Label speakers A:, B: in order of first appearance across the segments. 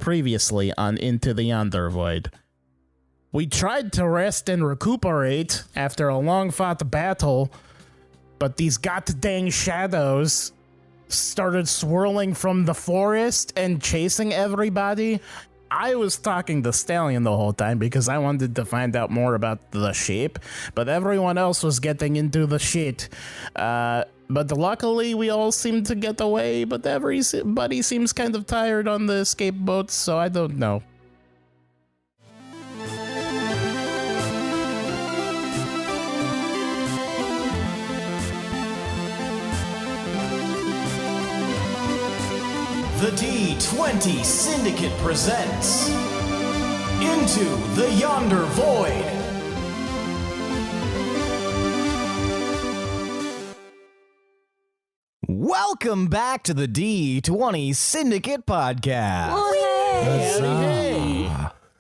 A: previously on Into the Yonder Void. We tried to rest and recuperate after a long-fought battle, but these goddamn shadows started swirling from the forest and chasing everybody. I was talking to Stallion the whole time because I wanted to find out more about the shape, but everyone else was getting into the shit. But luckily, we all seemed to get away, but everybody seems kind of tired on the escape boats, so I don't know.
B: The D20 Syndicate presents Into the Yonder Void. Welcome back to the D20 Syndicate podcast.
A: Hey.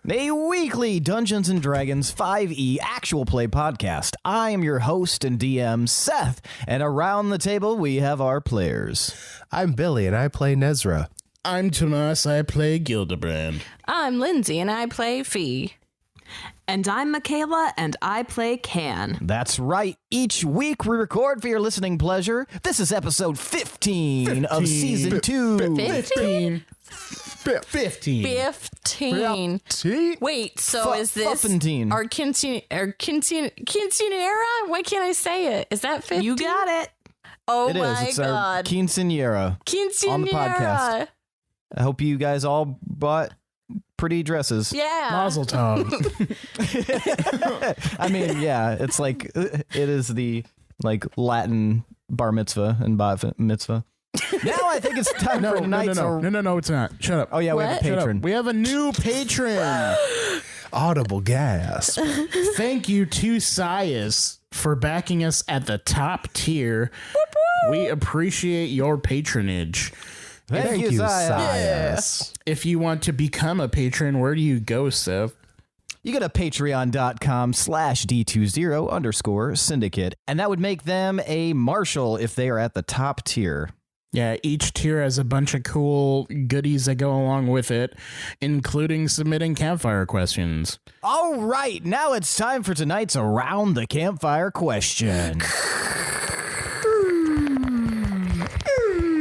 B: A weekly Dungeons & Dragons 5e actual play podcast. I am your host and DM, Seth, and around the table we have our players.
C: I'm Billy, and I play Nezrah.
A: I'm Tomas, I play Gildebrand.
D: I'm Lindsey, and I play Fee.
E: And I'm Michaela, and I play Can.
B: That's right. Each week we record for your listening pleasure. This is episode 15 of Season 2.
D: 15?
A: 15.
D: 15. Wait, so is this
B: Fuffentine.
D: our quinceanera? Why can't I say it? Is that 15?
E: You got it.
D: Oh
B: It is.
D: my
B: It's our
D: god.
B: quinceanera on the podcast. I hope you guys all bought pretty dresses.
D: Yeah.
A: Mazel tov.
B: I mean, yeah, it's like, it is the like Latin bar mitzvah and bat mitzvah. Now I think it's time for tonight's...
A: No, it's not. Shut up.
B: Oh, yeah, we have a
D: What?
A: Shut up.
B: patron.
A: We have a new patron.
C: Audible gasp.
A: Thank you to Sias for backing us at the top tier. We appreciate your patronage.
B: Thank you, Sias.
A: If you want to become a patron, where do you go, Seth?
B: You go to patreon.com/D20_syndicate, and that would make them a marshal if they are at the top tier.
A: Yeah, each tier has a bunch of cool goodies that go along with it, including submitting campfire questions.
B: All right, now it's time for tonight's Around the Campfire question.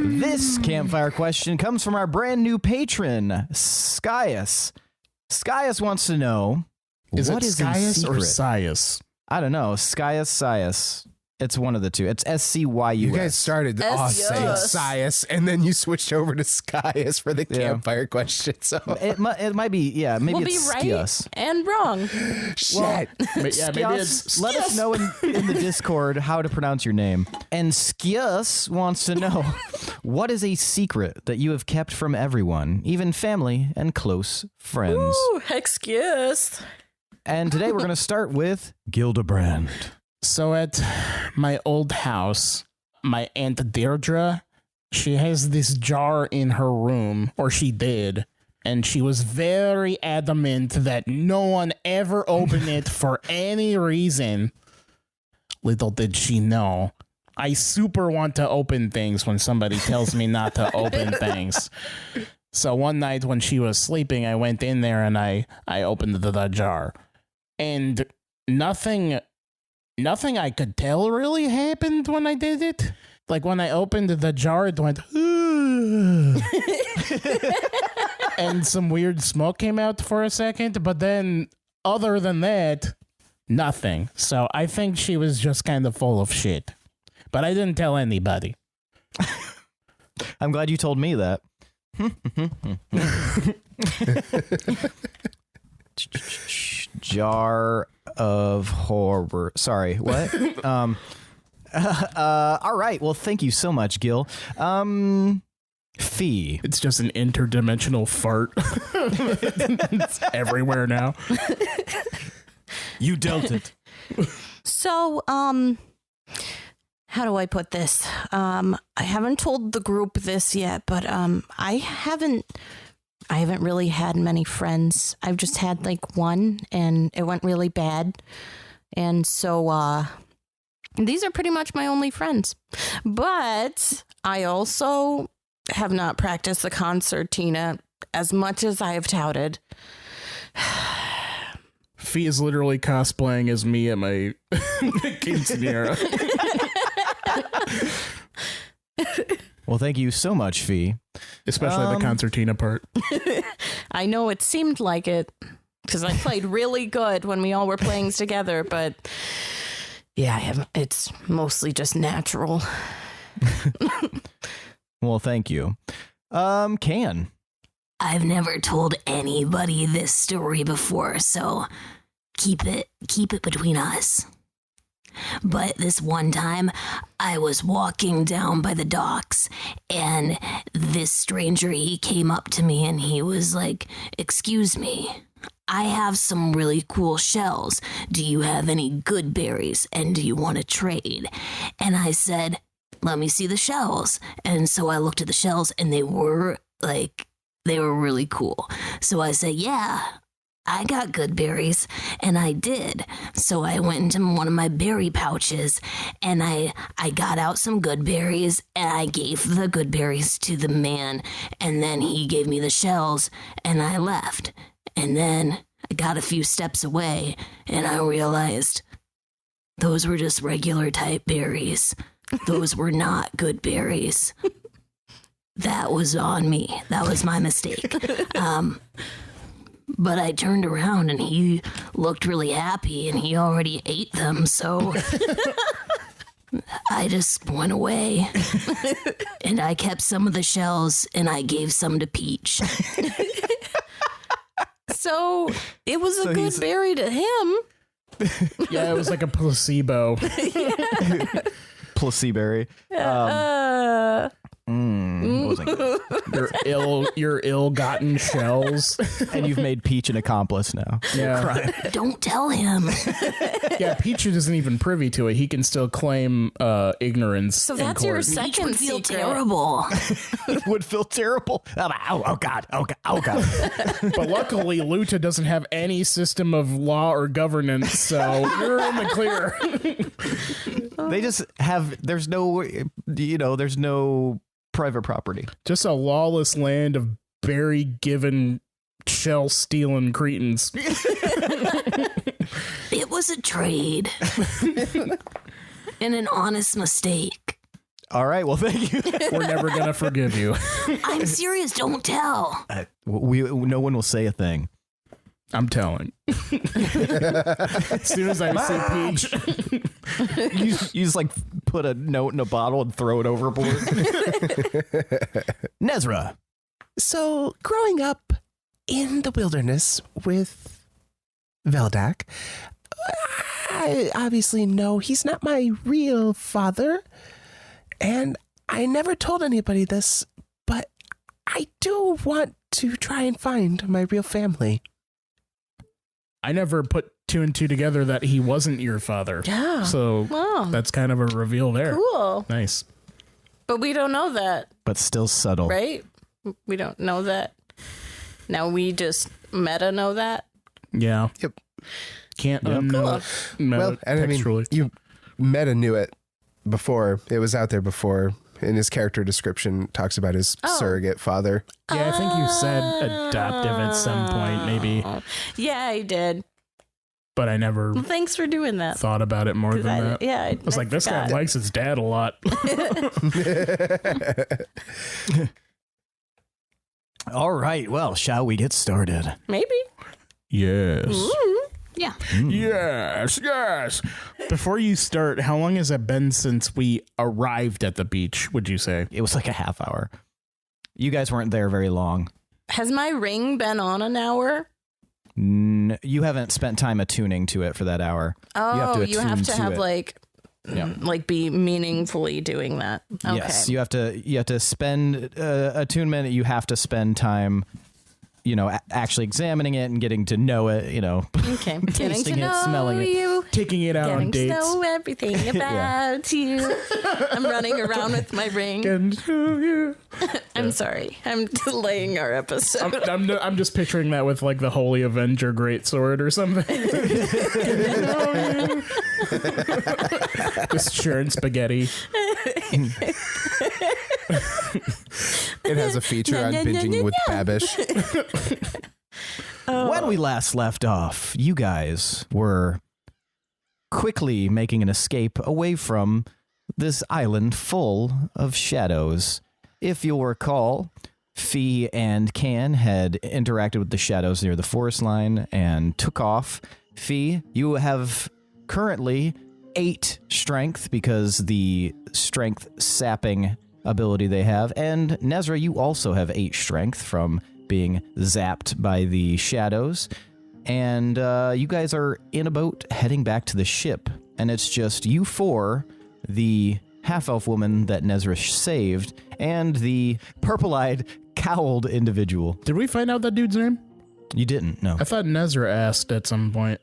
B: This campfire question comes from our brand new patron, Skyus. Skyus wants to know,
A: Is
B: what
A: it
B: is a
A: Skyus or
B: secret?
A: Sias?
B: I don't know. Skyus. It's one of the two. It's SCYUS.
C: You guys started off saying
D: yes.
C: Sias, and then you switched over to Skyus for the campfire question. So
B: It might be, yeah, maybe
D: We'll be
B: it's
D: right
B: Skyus.
D: and wrong.
C: shit.
A: Maybe it's
B: Let us know in the Discord how to pronounce your name. And Skyus wants to know, what is a secret that you have kept from everyone, even family and close friends?
D: Ooh, excuse.
B: And today we're going to start with Gildebrand.
A: So at my old house, my Aunt Deirdre, she has this jar in her room, or she did, and she was very adamant that no one ever open it for any reason. Little did she know, I super want to open things when somebody tells me not to open things. So one night when she was sleeping, I went in there and I opened the jar. And nothing I could tell really happened when I did it. Like when I opened the jar, it went, and some weird smoke came out for a second. But then other than that, nothing. So I think she was just kind of full of shit. But I didn't tell anybody.
B: I'm glad you told me that. Jar of horror. Sorry, what? All right. Well, thank you so much, Gil. Fee.
A: It's just an interdimensional fart. It's everywhere now.
B: You dealt it.
D: So, how do I put this? I haven't told the group this yet, but I haven't really had many friends. I've just had like one, and it went really bad. And so these are pretty much my only friends. But I also have not practiced the concertina as much as I have touted.
A: Fee is literally cosplaying as me at my quinceanera.
B: Well, thank you so much, Fee.
A: Especially the concertina part.
D: I know it seemed like it because I played really good when we all were playing together, but yeah, it's mostly just natural.
B: Well, thank you. Can.
F: I've never told anybody this story before, so keep it between us. But this one time, I was walking down by the docks, and this stranger, he came up to me, and he was like, "Excuse me, I have some really cool shells. Do you have any good berries, and do you want to trade?" And I said, "Let me see the shells." And so I looked at the shells, and they were really cool. So I said, "Yeah, I got good berries," and I did. So I went into one of my berry pouches, and I got out some good berries, and I gave the good berries to the man, and then he gave me the shells, and I left. And then I got a few steps away, and I realized those were just regular type berries. Those were not good berries. That was on me. That was my mistake. But I turned around and he looked really happy and he already ate them, so I just went away. And I kept some of the shells and I gave some to Peach.
D: So it was a good berry to him.
A: Yeah, it was like a placebo.
B: Placebo. Wasn't good.
A: Your ill-gotten shells.
B: And you've made Peach an accomplice now.
A: Yeah.
F: Don't tell him.
A: Yeah, Peach isn't even privy to it. He can still claim ignorance.
D: So
A: in
D: that's your
A: court.
F: Peach
D: second
F: would feel
D: secret.
F: terrible.
B: Would feel terrible. Oh God.
A: But luckily, Luta doesn't have any system of law or governance, so you're in the clear.
B: They just have, there's no private property.
A: Just a lawless land of berry-given, shell-stealing cretins.
F: It was a trade. And an honest mistake.
B: All right. Well, thank you.
A: We're never going to forgive you.
F: I'm serious. Don't tell.
B: No one will say a thing.
A: I'm telling. As soon as I see Peach.
B: You just like put a note in a bottle and throw it overboard. Nezrah.
C: So, growing up in the wilderness with Veldak, I obviously know he's not my real father, and I never told anybody this, but I do want to try and find my real family.
A: I never put two and two together that he wasn't your father.
D: Yeah.
A: So
D: Wow.
A: that's kind of a reveal there.
D: Cool.
A: Nice.
D: But we don't know that,
B: But still subtle.
D: right? We don't know that. Now we just meta know that.
A: Yeah.
C: Yep.
A: Can't
B: Yep.
A: unknow it.
C: Well, and I mean,
A: Textually.
C: you Meta knew it before. It was out there before. In his character description, talks about his surrogate father.
A: Yeah, I think you said adoptive at some point, maybe.
D: Yeah, I did.
A: But I never
D: Well, thanks for doing that.
A: thought about it more than that.
D: Yeah,
A: I was like, this guy likes his dad a lot.
B: All right. Well, shall we get started?
D: Maybe.
A: Yes.
F: Yeah.
A: Yes. Before you start, how long has it been since we arrived at the beach, would you say?
B: It was like a half hour. You guys weren't there very long.
D: Has my ring been on an hour?
B: You haven't spent time attuning to it for that hour.
D: Oh, you have to have
B: it.
D: like be meaningfully doing that. Okay.
B: Yes, you have to spend attunement. You have to spend time, actually examining it and getting to know it.
D: Okay. Getting to
B: tasting it,
D: know
B: smelling it.
D: you.
A: Taking it out on
D: Getting to
A: dates.
D: know everything about you. I'm running around with my ring. I'm sorry. I'm delaying our episode.
A: I'm just picturing that with like the Holy Avenger greatsword or something. Just sharing spaghetti.
C: It has a feature on binging with Babish.
B: When we last left off, you guys were quickly making an escape away from this island full of shadows. If you'll recall, Fee and Can had interacted with the shadows near the forest line and took off. Fee, you have currently 8 strength because the strength sapping ability they have. And Nezrah, you also have 8 strength from being zapped by the shadows. And you guys are in a boat heading back to the ship. And it's just you 4, the half-elf woman that Nezrah saved, and the purple-eyed, cowled individual.
A: Did we find out that dude's name?
B: You didn't, no.
A: I thought Nezrah asked at some point.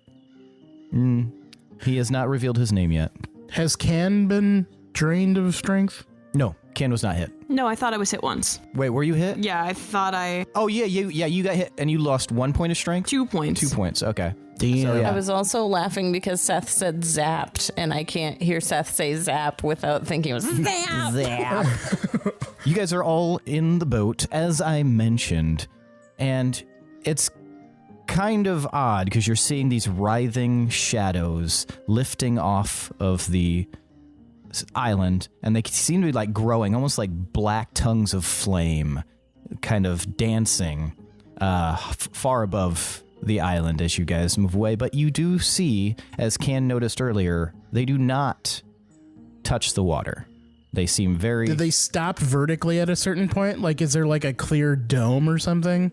B: He has not revealed his name yet.
A: Has Can been drained of strength?
B: No, Can was not hit.
E: No, I thought I was hit once.
B: Wait, were you hit?
E: Yeah, I thought I...
B: Oh, yeah, you got hit, and you lost 1 point of strength?
E: 2 points.
B: 2 points, okay.
A: Damn.
B: So, yeah.
D: I was also laughing because Seth said zapped, and I can't hear Seth say zap without thinking it was zap.
B: You guys are all in the boat, as I mentioned, and it's kind of odd because you're seeing these writhing shadows lifting off of the island, and they seem to be like growing, almost like black tongues of flame, kind of dancing far above the island as you guys move away. But you do see, as Can noticed earlier, they do not touch the water. They seem very...
A: Did they stop vertically at a certain point? Like, is there like a clear dome or something?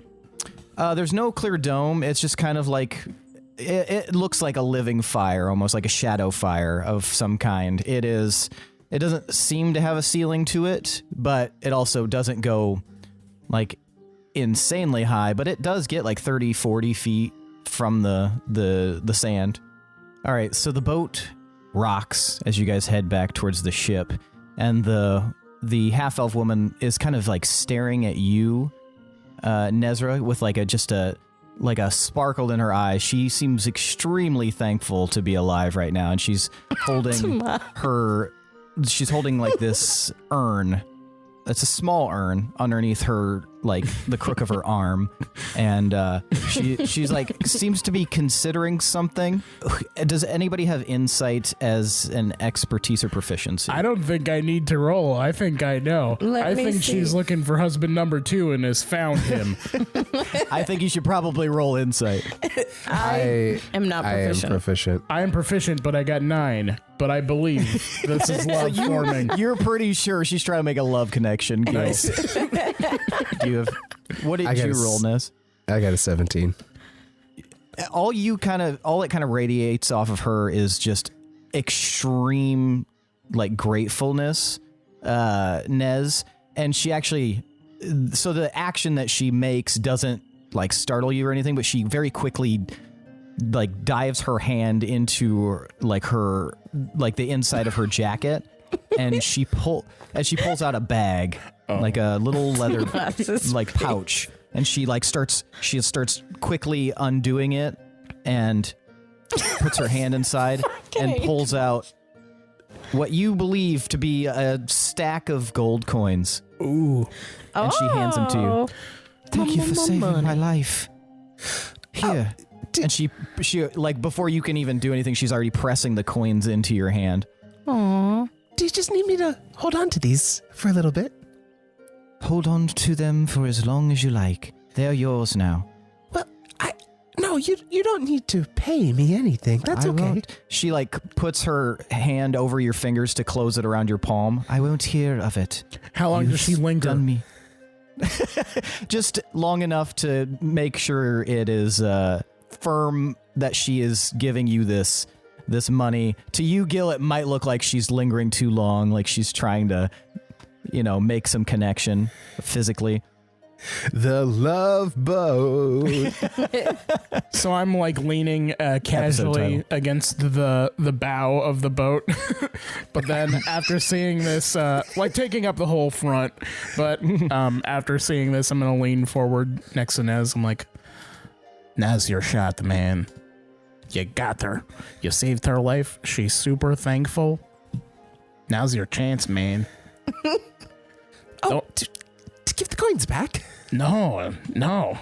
B: There's no clear dome. It's just kind of like... It looks like a living fire, almost like a shadow fire of some kind. It doesn't seem to have a ceiling to it, but it also doesn't go like insanely high, but it does get like 30, 40 feet from the sand. All right, so the boat rocks as you guys head back towards the ship, and the half-elf woman is kind of like staring at you, Nezrah, with like a sparkle in her eye. She seems extremely thankful to be alive right now, and she's holding like this urn. It's a small urn underneath her, like the crook of her arm, and she's like seems to be considering something. Does anybody have insight as an expertise or proficiency?
A: I don't think I need to roll. I think I know. I think she's looking for husband number 2 and has found him.
B: I think you should probably roll insight.
C: I
D: am not proficient.
C: I am proficient.
A: I am proficient, but I got 9. But I believe this is love forming.
B: You're pretty sure she's trying to make a love connection.
A: Nice.
B: What did you roll, Ness?
C: I got a 17.
B: All it kind of radiates off of her is just extreme, like, gratefulness, Nez. And she actually, so the action that she makes doesn't like startle you or anything, but she very quickly like dives her hand into like the inside of her jacket, and she pulls out a bag, like a little leather like pouch, and she starts quickly undoing it and puts her hand inside and pulls out what you believe to be a stack of gold coins.
A: Ooh.
B: And she hands them to you. Thank you for saving my life. Here. And she like before you can even do anything, she's already pressing the coins into your hand.
C: Aww. Do you just need me to hold on to these for a little bit?
B: Hold on to them for as long as you like. They're yours now.
C: Well, no, you don't need to pay me anything. That's okay.
B: Won't. She puts her hand over your fingers to close it around your palm. I won't hear of it.
A: How long does she linger?
B: Done me. Just long enough to make sure it is firm that she is giving you this money. To you, Gil, it might look like she's lingering too long, like she's trying to, make some connection physically.
C: The love boat.
A: So I'm like leaning casually against the bow of the boat, but then after seeing this, like taking up the whole front, but after seeing this, I'm gonna lean forward next to Nez. I'm like, Now's your shot, man. You got her. You saved her life. She's super thankful. Now's your chance, man.
C: To give the coins back.
A: No.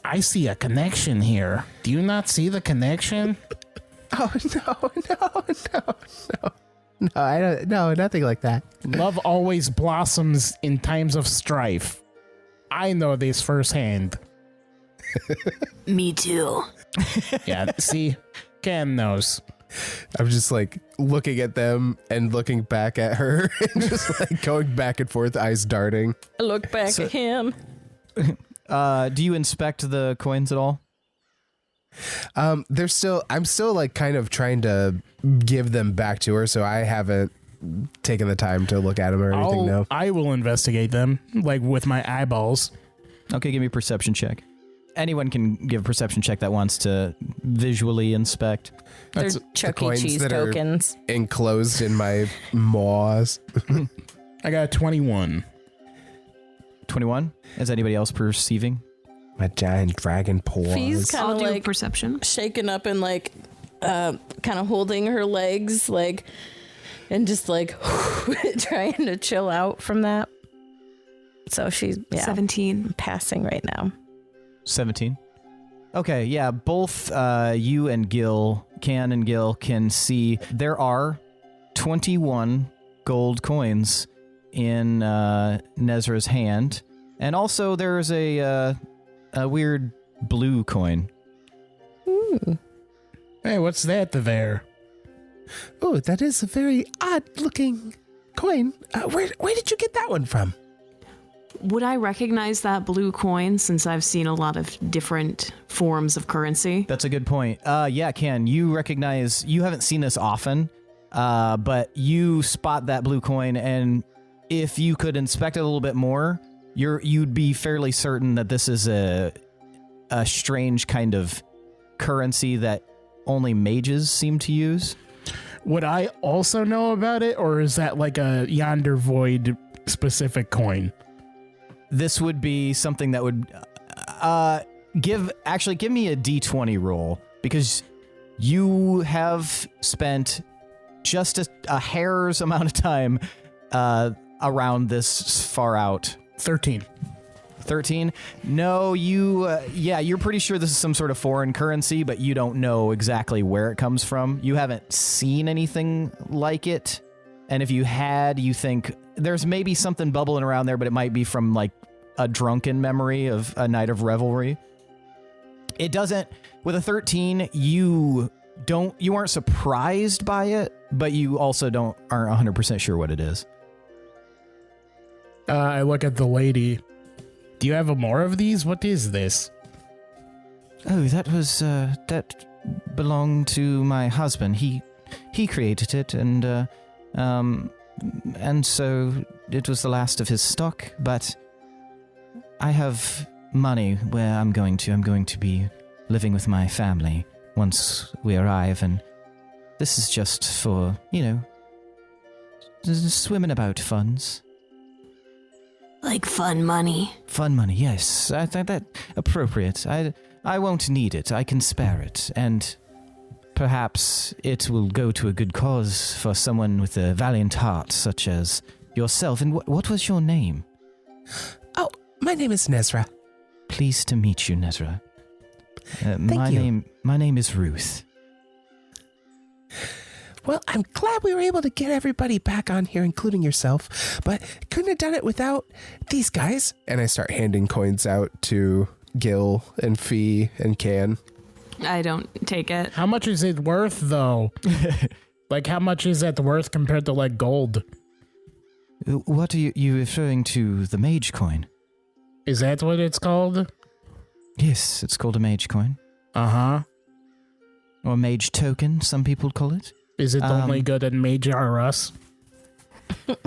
A: I see a connection here. Do you not see the connection?
C: Oh, no, I don't. No, nothing like that.
A: Love always blossoms in times of strife. I know this firsthand.
F: Me too.
A: Yeah, see? Cam knows.
C: I'm just like looking at them and looking back at her and just like going back and forth, eyes darting.
D: I look back at him.
B: Do you inspect the coins at all?
C: I'm still like kind of trying to give them back to her, so I haven't taken the time to look at them or anything. No.
A: I will investigate them, like with my eyeballs.
B: Okay, give me a perception check. Anyone can give a perception check that wants to visually inspect.
D: They're
C: That's
D: Chuck
C: the
D: E.
C: coins
D: Cheese
C: that are
D: tokens.
C: enclosed in my maws.
A: I got a 21.
B: 21? Is anybody else perceiving?
C: My giant dragon paws.
D: Fee's kind
E: I'll
D: of
E: do
D: like
E: perception.
D: shaken up and like kind of holding her legs like and just like trying to chill out from that. So she's
E: 17.
D: passing right now.
B: 17. Okay, yeah, both you and Gil can see there are 21 gold coins in Nezrah's hand, and also there's a weird blue coin.
D: Ooh.
A: Hey, what's that there?
C: Oh, that is a very odd-looking coin. Where did you get that one from?
E: Would I recognize that blue coin since I've seen a lot of different forms of currency?
B: That's a good point. Yeah, Ken, you recognize, you haven't seen this often, but you spot that blue coin, and if you could inspect it a little bit more, you'd be fairly certain that this is a strange kind of currency that only mages seem to use.
A: Would I also know about it, or is that like a Yonder Void specific coin?
B: This would be something that would give me a D20 roll, because you have spent just a hair's amount of time around this far out.
A: 13.
B: 13? No, you're pretty sure this is some sort of foreign currency, but you don't know exactly where it comes from. You haven't seen anything like it. And if you had, you think there's maybe something bubbling around there, but it might be from like a drunken memory of a night of revelry. It doesn't, with a 13, you aren't surprised by it, but you also aren't 100% sure what it is.
A: I look at the lady. Do you have more of these? What is this?
B: Oh, that belonged to my husband. He created it, and so it was the last of his stock, but I have money where I'm going to be living with my family once we arrive, and this is just for, swimming about funds.
F: Like fun money.
B: Fun money, yes. I think that appropriate. I won't need it. I can spare it, and perhaps it will go to a good cause for someone with a valiant heart such as yourself. And what was your name?
C: Oh, my name is Nezrah.
B: Pleased to meet you, Nezrah.
C: Thank you.
B: My name is Ruth.
C: Well, I'm glad we were able to get everybody back on here, including yourself, but couldn't have done it without these guys. And I start handing coins out to Gil and Fee and Can.
E: I don't take it.
A: How much is it worth, though? Like, how much is that worth compared to, like, gold?
B: What are you referring to, the mage coin?
A: Is that what it's called?
B: Yes, it's called a mage coin.
A: Uh-huh.
B: Or mage token, some people call it.
A: Is it only good at Mage R Us?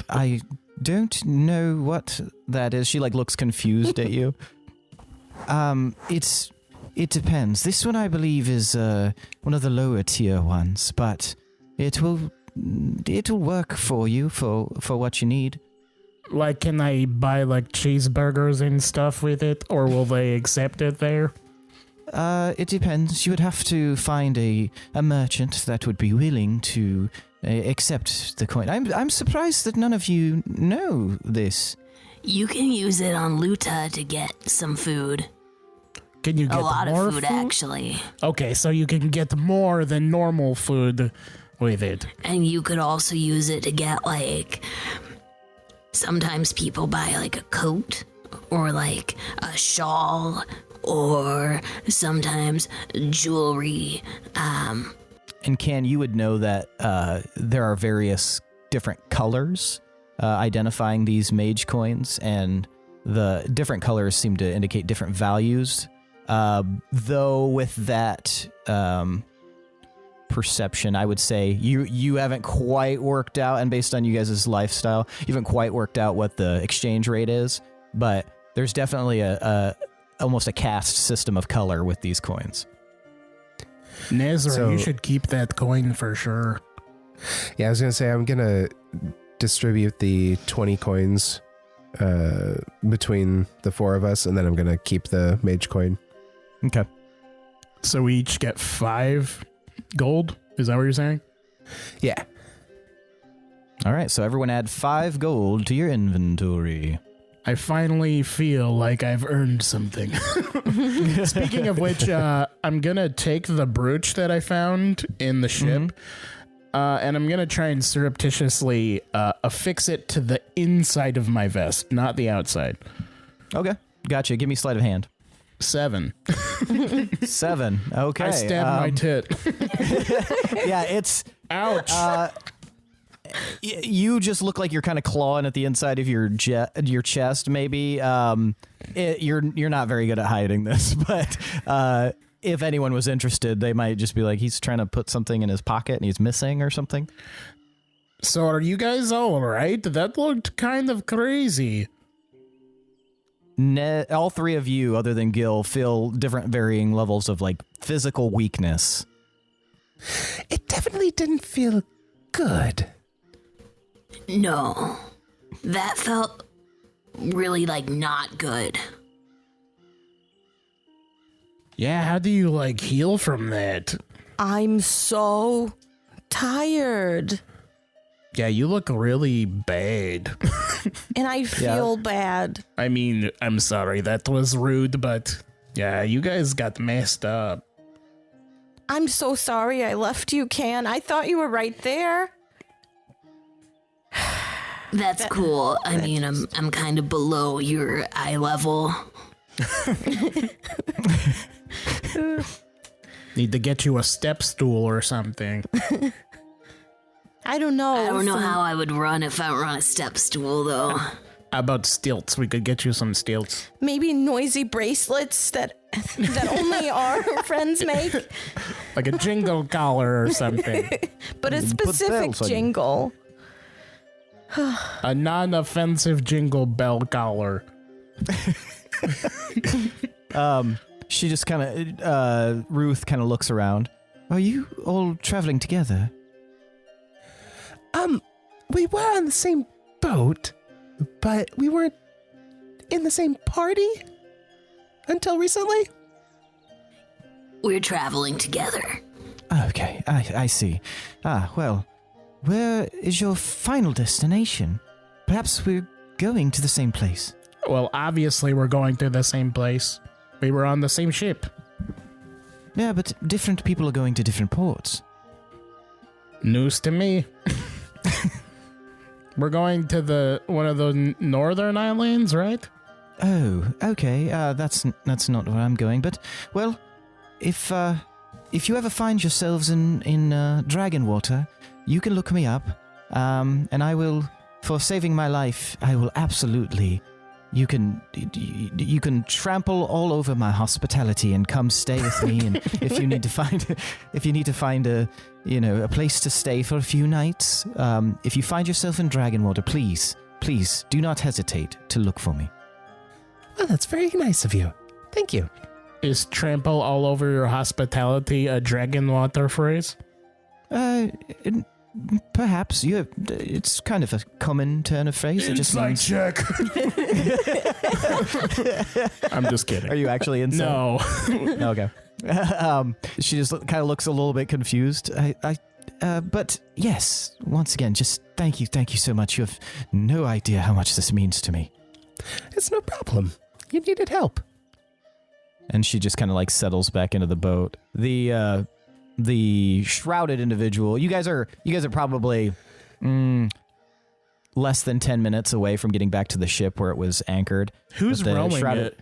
B: I don't know what that is. She looks confused at you. It depends. This one I believe is one of the lower tier ones, but it'll work for you for what you need.
A: Like, can I buy like cheeseburgers and stuff with it, or will they accept it there?
B: It depends. You would have to find a merchant that would be willing to accept the coin. I'm surprised that none of you know this.
F: You can use it on Luta to get some food.
A: Can you get
F: A lot
A: more
F: of food, actually.
A: Okay, so you can get more than normal food with it.
F: And you could also use it to get, like, sometimes people buy, like, a coat or, like, a shawl or sometimes jewelry.
B: And Can, you would know that there are various different colors identifying these mage coins, and the different colors seem to indicate different values. Though with that perception, I would say you haven't quite worked out, and based on you guys' lifestyle, you haven't quite worked out what the exchange rate is, but there's definitely almost a caste system of color with these coins.
A: Nezrah, you should keep that coin for sure.
C: Yeah, I was going to say, I'm going to distribute the 20 coins between the four of us, and then I'm going to keep the mage coin.
B: Okay.
A: So we each get 5 gold? Is that what you're saying?
C: Yeah.
B: All right, so everyone add 5 gold to your inventory.
A: I finally feel like I've earned something. Speaking of which, I'm going to take the brooch that I found in the ship, and I'm going to try and surreptitiously affix it to the inside of my vest, not the outside.
B: Okay, gotcha. Give me sleight of hand.
A: 7.
B: 7. Okay.
A: I stabbed my tit.
B: Yeah, it's...
A: Ouch.
B: You just look like you're kind of clawing at the inside of your chest, maybe. You're not very good at hiding this, but if anyone was interested, they might just be like, he's trying to put something in his pocket and he's missing or something.
A: So are you guys all right? That looked kind of crazy.
B: All 3 of you, other than Gil, feel different varying levels of like physical weakness.
C: It definitely didn't feel good.
F: No, that felt really, like, not good.
A: Yeah, how do you, like, heal from that?
D: I'm so tired.
A: Yeah, you look really bad.
D: And I feel bad.
A: I mean, I'm sorry, that was rude, but yeah, you guys got messed up.
D: I'm so sorry I left you, Can. I thought you were right there.
F: That's cool. I mean, I'm kind of below your eye level.
A: Need to get you a step stool or something.
D: I don't know.
F: I don't know how I would run if I were on a step stool, though.
A: How about stilts? We could get you some stilts.
D: Maybe noisy bracelets that only our friends make.
A: Like a jingle collar or something.
D: But a specific jingle.
A: A non-offensive jingle bell collar.
B: She just kind of, Ruth kind of looks around. Are you all traveling together?
C: We were on the same boat, but we weren't in the same party until recently.
F: We're traveling together.
B: Okay, I see. Well, where is your final destination? Perhaps we're going to the same place.
A: Well, obviously we're going to the same place. We were on the same ship.
B: Yeah, but different people are going to different ports.
A: News to me. We're going to one of the northern islands, right?
B: Oh, okay. That's not where I'm going. But well, if you ever find yourselves in Dragonwater, you can look me up, and I will, for saving my life, I will absolutely. You can trample all over my hospitality and come stay with me. And if you need to find a place to stay for a few nights, if you find yourself in Dragonwater, please do not hesitate to look for me.
C: Well, that's very nice of you. Thank you.
A: Is trample all over your hospitality a Dragonwater phrase?
B: Perhaps it's kind of a common turn of phrase. It just means
A: check. I'm just kidding.
B: Are you actually inside?
A: No.
B: Okay. She just kind of looks a little bit confused. But yes, once again, just thank you so much. You have no idea how much this means to me.
C: It's no problem. You needed help.
B: And she just kind of like settles back into the boat. The shrouded individual, you guys are probably less than 10 minutes away from getting back to the ship where it was anchored.
A: Who's rowing it?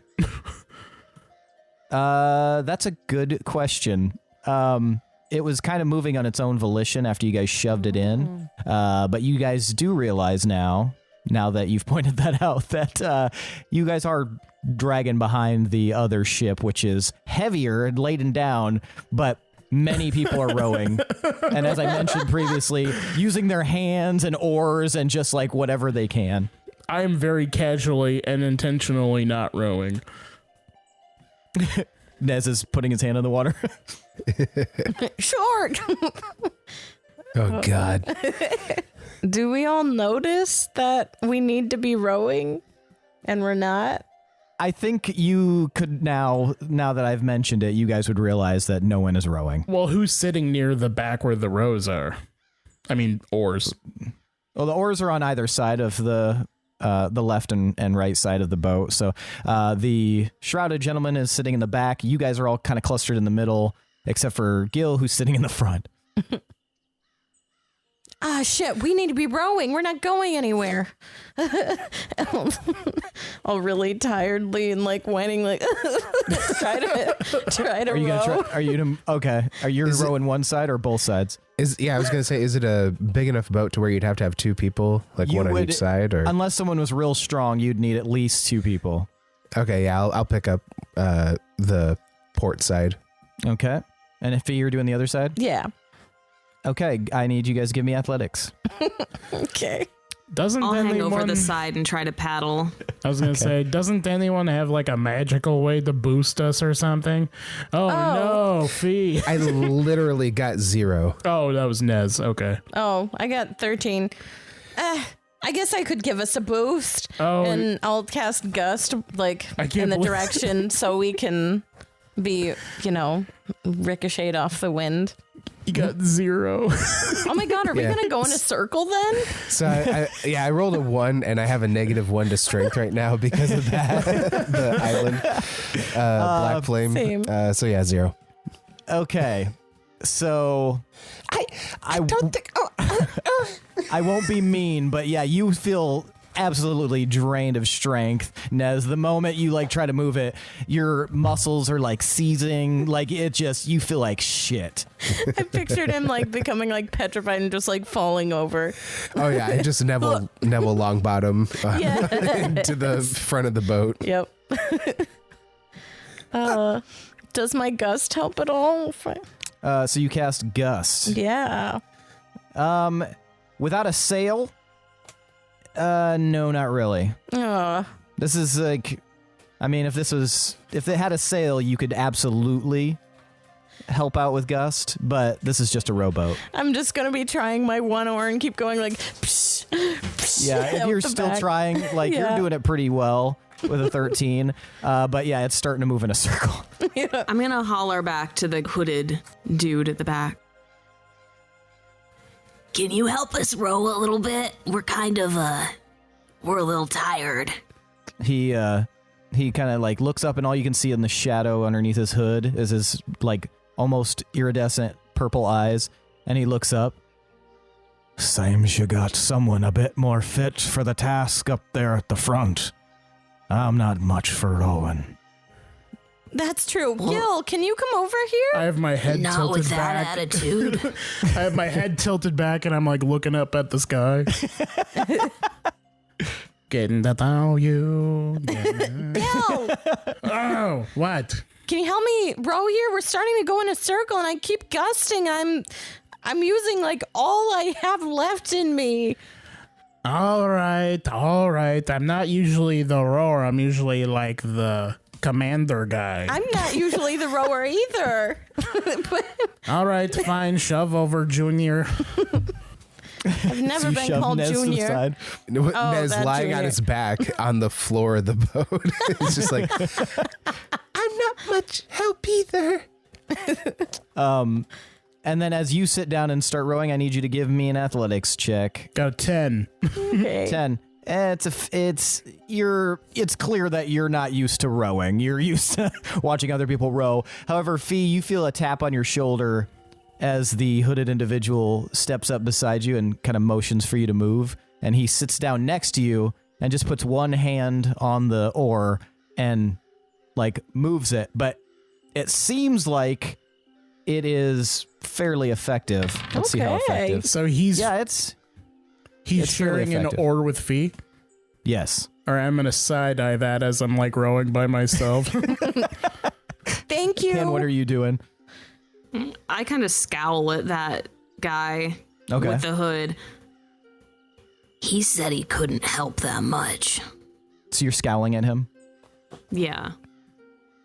B: That's a good question. It was kind of moving on its own volition after you guys shoved it in. But you guys do realize now that you've pointed that out, that you guys are dragging behind the other ship, which is heavier and laden down, but many people are rowing. And as I mentioned previously, using their hands and oars and just like whatever they can.
A: I am very casually and intentionally not rowing.
B: Nez is putting his hand in the water.
D: Short.
C: Oh, God.
D: Do we all notice that we need to be rowing and we're not?
B: I think you could now that I've mentioned it, you guys would realize that no one is rowing.
A: Well, who's sitting near the back where the rows are? I mean, oars.
B: Well, the oars are on either side of the left and right side of the boat. So the shrouded gentleman is sitting in the back. You guys are all kind of clustered in the middle, except for Gil, who's sitting in the front.
D: Ah, shit, we need to be rowing. We're not going anywhere. All really tiredly and like whining, like try to
B: Are you
D: row.
B: Okay. Are you rowing one side or both sides?
C: I was going to say, is it a big enough boat to where you'd have to have two people, like one on each side? Or
B: unless someone was real strong, you'd need at least two people.
C: Okay, yeah, I'll pick up the port side.
B: Okay. And if you're doing the other side?
D: Yeah.
B: Okay, I need you guys to give me athletics.
D: Okay.
E: I'll hang over the side and try to paddle.
A: I was going to say, doesn't anyone have like a magical way to boost us or something? Oh. No, Fee.
C: I literally got 0.
A: Oh, that was Nez. Okay.
D: Oh, I got 13. I guess I could give us a boost.
A: Oh.
D: And I'll cast Gust, like, in the
A: believe-
D: direction so we can be, ricocheted off the wind.
A: You got 0.
D: Oh my God, are we going to go in a circle then?
C: So I rolled a 1 and I have a -1 to strength right now because of that. The island black flame.
D: Same.
C: So yeah, 0.
B: Okay. So
C: I don't think.
B: I won't be mean, but yeah, you feel absolutely drained of strength. Nez, the moment you like try to move it, your muscles are like seizing, like you feel like shit.
D: I pictured him like becoming like petrified and just like falling over.
C: Oh yeah, I just Neville Longbottom into the front of the boat.
D: Yep. Does my Gust help at all?
B: So you cast Gust.
D: Yeah.
B: Without a sail? No, not really. This is like, I mean, if it had a sail, you could absolutely help out with Gust, but this is just a rowboat.
D: I'm just going to be trying my one oar and keep going like, psh, psh,
B: yeah, if you're still
D: back.
B: trying, like you're doing it pretty well with a 13, but yeah, it's starting to move in a circle.
D: Yeah.
E: I'm gonna holler back to the hooded dude at the back.
F: Can you help us row a little bit? We're we're a little tired.
B: He kind of like looks up, and all you can see in the shadow underneath his hood is his like almost iridescent purple eyes, and he looks up. Seems you got someone a bit more fit for the task up there at the front. I'm not much for rowing.
D: That's true. Gil, can you come over here?
A: I have my head
F: Not
A: tilted
F: with that
A: back.
F: attitude.
A: I have my head tilted back and I'm like looking up at the sky. Getting to know you.
D: Gil,
A: Oh, what?
D: can you help me row here? We're starting to go in a circle and I keep gusting. I'm using like all I have left in me.
A: All right. I'm not usually the rower. I'm usually like the commander guy.
D: I'm not usually the rower either.
A: All right, fine. Shove over, Junior.
D: I've never been called
B: Nez to the
D: Junior.
B: side.
C: Nez
D: that
C: lying
D: Junior.
C: on his back on the floor of the boat. It's just like, I'm not much help either.
B: And then as you sit down and start rowing, I need you to give me an athletics check.
A: Got a 10.
D: Okay.
B: 10. It's clear that you're not used to rowing. You're used to watching other people row. However, Fee, you feel a tap on your shoulder as the hooded individual steps up beside you and kind of motions for you to move. And he sits down next to you and just puts one hand on the oar and like moves it. But it seems like it is fairly effective. Let's see how effective.
A: So he's
B: it's
A: sharing an
B: effective.
A: oar with Fee.
B: Yes.
A: Or I'm gonna side eye that as I'm like rowing by myself.
D: Thank you.
B: Ken, what are you doing?
E: I kind of scowl at that guy with the hood.
F: He said he couldn't help that much.
B: So you're scowling at him?
E: Yeah.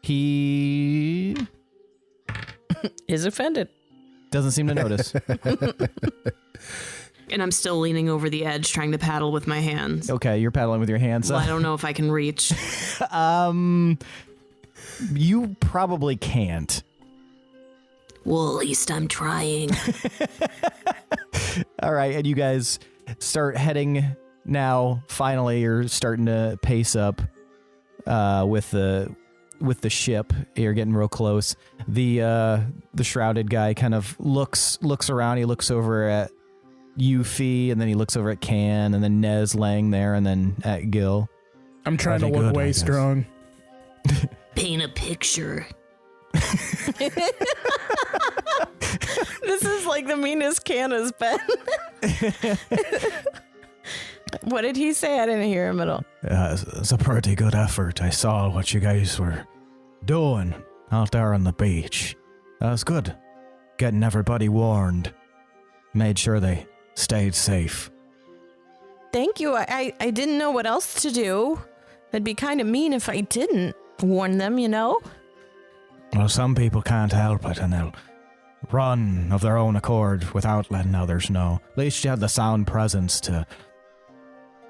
B: He
D: is offended.
B: doesn't seem to notice.
E: And I'm still leaning over the edge trying to paddle with my hands.
B: Okay, you're paddling with your hands.
E: Well, I don't know if I can reach.
B: You probably can't.
F: Well, at least I'm trying.
B: All right, and you guys start heading now. Finally, you're starting to pace up with the ship. You're getting real close. The shrouded guy kind of looks around. He looks over at Yuffie, and then he looks over at Can, and then Nez laying there, and then at Gil.
A: I'm trying to look way strong.
F: Paint a picture.
D: This is like the meanest Can has been. What did he say? I didn't hear him at all.
G: It's a pretty good effort. I saw what you guys were doing out there on the beach. That was good. Getting everybody warned. Made sure they stayed safe.
D: Thank you. I didn't know what else to do. It'd be kind of mean if I didn't warn them, you know?
G: Well, some people can't help it, and they'll run of their own accord without letting others know. At least you have the sound presence to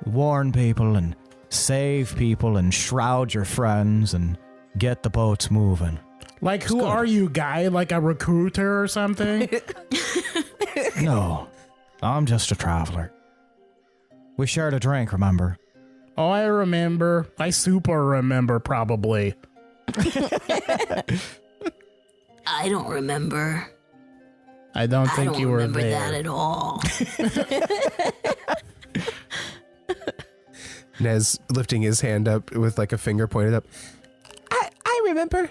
G: warn people and save people and shroud your friends and get the boats moving.
A: Like, who are you, guy? Like a recruiter or something?
G: No, I'm just a traveler. We shared a drink, remember?
A: Oh, I remember. I super remember, probably.
F: I don't remember.
A: I don't think you were
F: remember
A: there.
F: that at all.
C: Nez lifting his hand up with like a finger pointed up. I remember.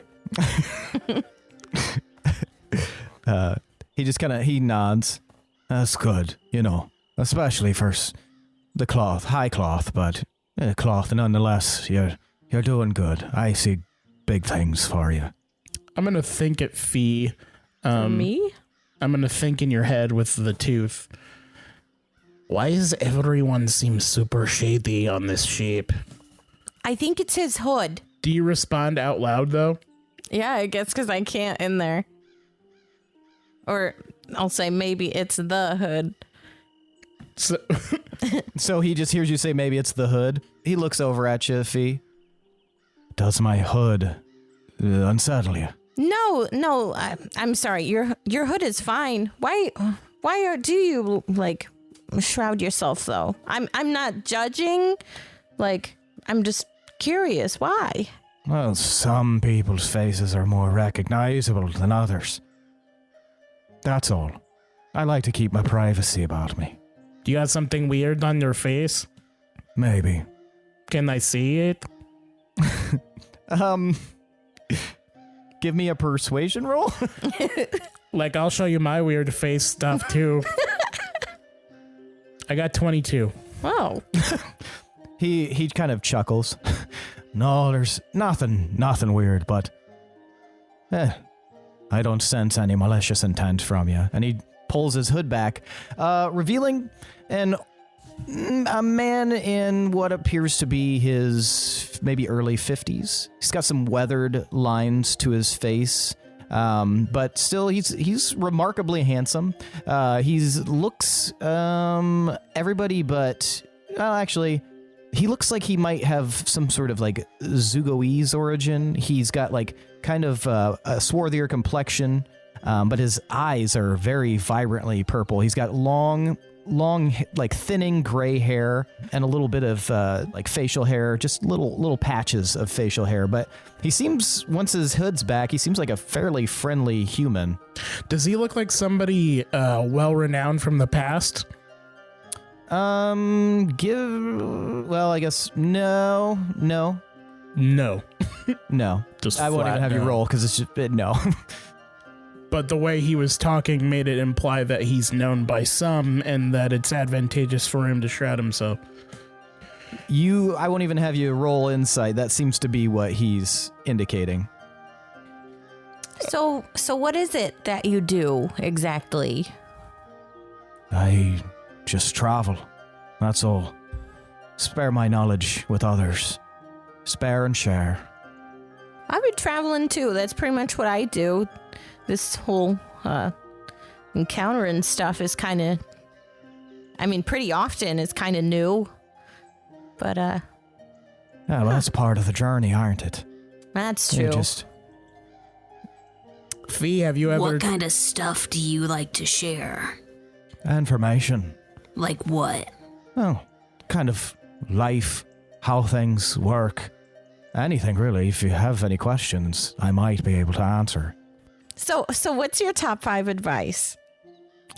B: He just he nods.
G: That's good, especially for the cloth, high cloth, but cloth nonetheless. You're doing good. I see big things for you.
A: I'm gonna think at Fee.
D: Me?
A: I'm gonna think in your head with the tooth. Why does everyone seem super shady on this ship?
D: I think it's his hood.
A: Do you respond out loud though?
D: Yeah, I guess because I can't in there. Or I'll say maybe it's the hood.
B: So he just hears you say maybe it's the hood. He looks over at you, Fee.
G: Does my hood unsettle you?
D: No, I'm sorry. Your hood is fine. Why do you like shroud yourself though? I'm not judging. Like, I'm just curious. Why?
G: Well, some people's faces are more recognizable than others. That's all. I like to keep my privacy about me.
A: Do you got something weird on your face?
G: Maybe.
A: Can I see it?
B: Give me a persuasion roll.
A: Like, I'll show you my weird face stuff too. I got 22.
D: Wow.
B: He kind of chuckles.
G: No, there's nothing weird, but I don't sense any malicious intent from you.
B: And he pulls his hood back, revealing a man in what appears to be his maybe early 50s. He's got some weathered lines to his face, but still he's remarkably handsome. He looks everybody but actually he looks like he might have some sort of like Zugoese origin. He's got like kind of a swarthier complexion, but his eyes are very vibrantly purple. He's got long long, like thinning gray hair and a little bit of like facial hair, just little patches of facial hair. But he seems, once his hood's back, he seems like a fairly friendly human.
A: Does he look like somebody well-renowned from the past?
B: I guess no.
A: No.
B: No.
A: Just
B: I won't even have you roll because it's just no.
A: But the way he was talking made it imply that he's known by some and that it's advantageous for him to shroud himself.
B: I won't even have you roll insight. That seems to be what he's indicating.
D: So what is it that you do exactly?
G: I just travel. That's all. Spare my knowledge with others. Spare and share.
D: I've been traveling too. That's pretty much what I do. This whole encounter and stuff is kind of, pretty often it's kind of new. But,
G: Yeah, well, that's part of the journey, aren't it?
D: That's true.
A: Fee, have you ever...
F: What kind of stuff do you like to share?
G: Information.
F: Like what?
G: Well, kind of life, how things work. Anything, really. If you have any questions, I might be able to answer.
D: So what's your top 5 advice?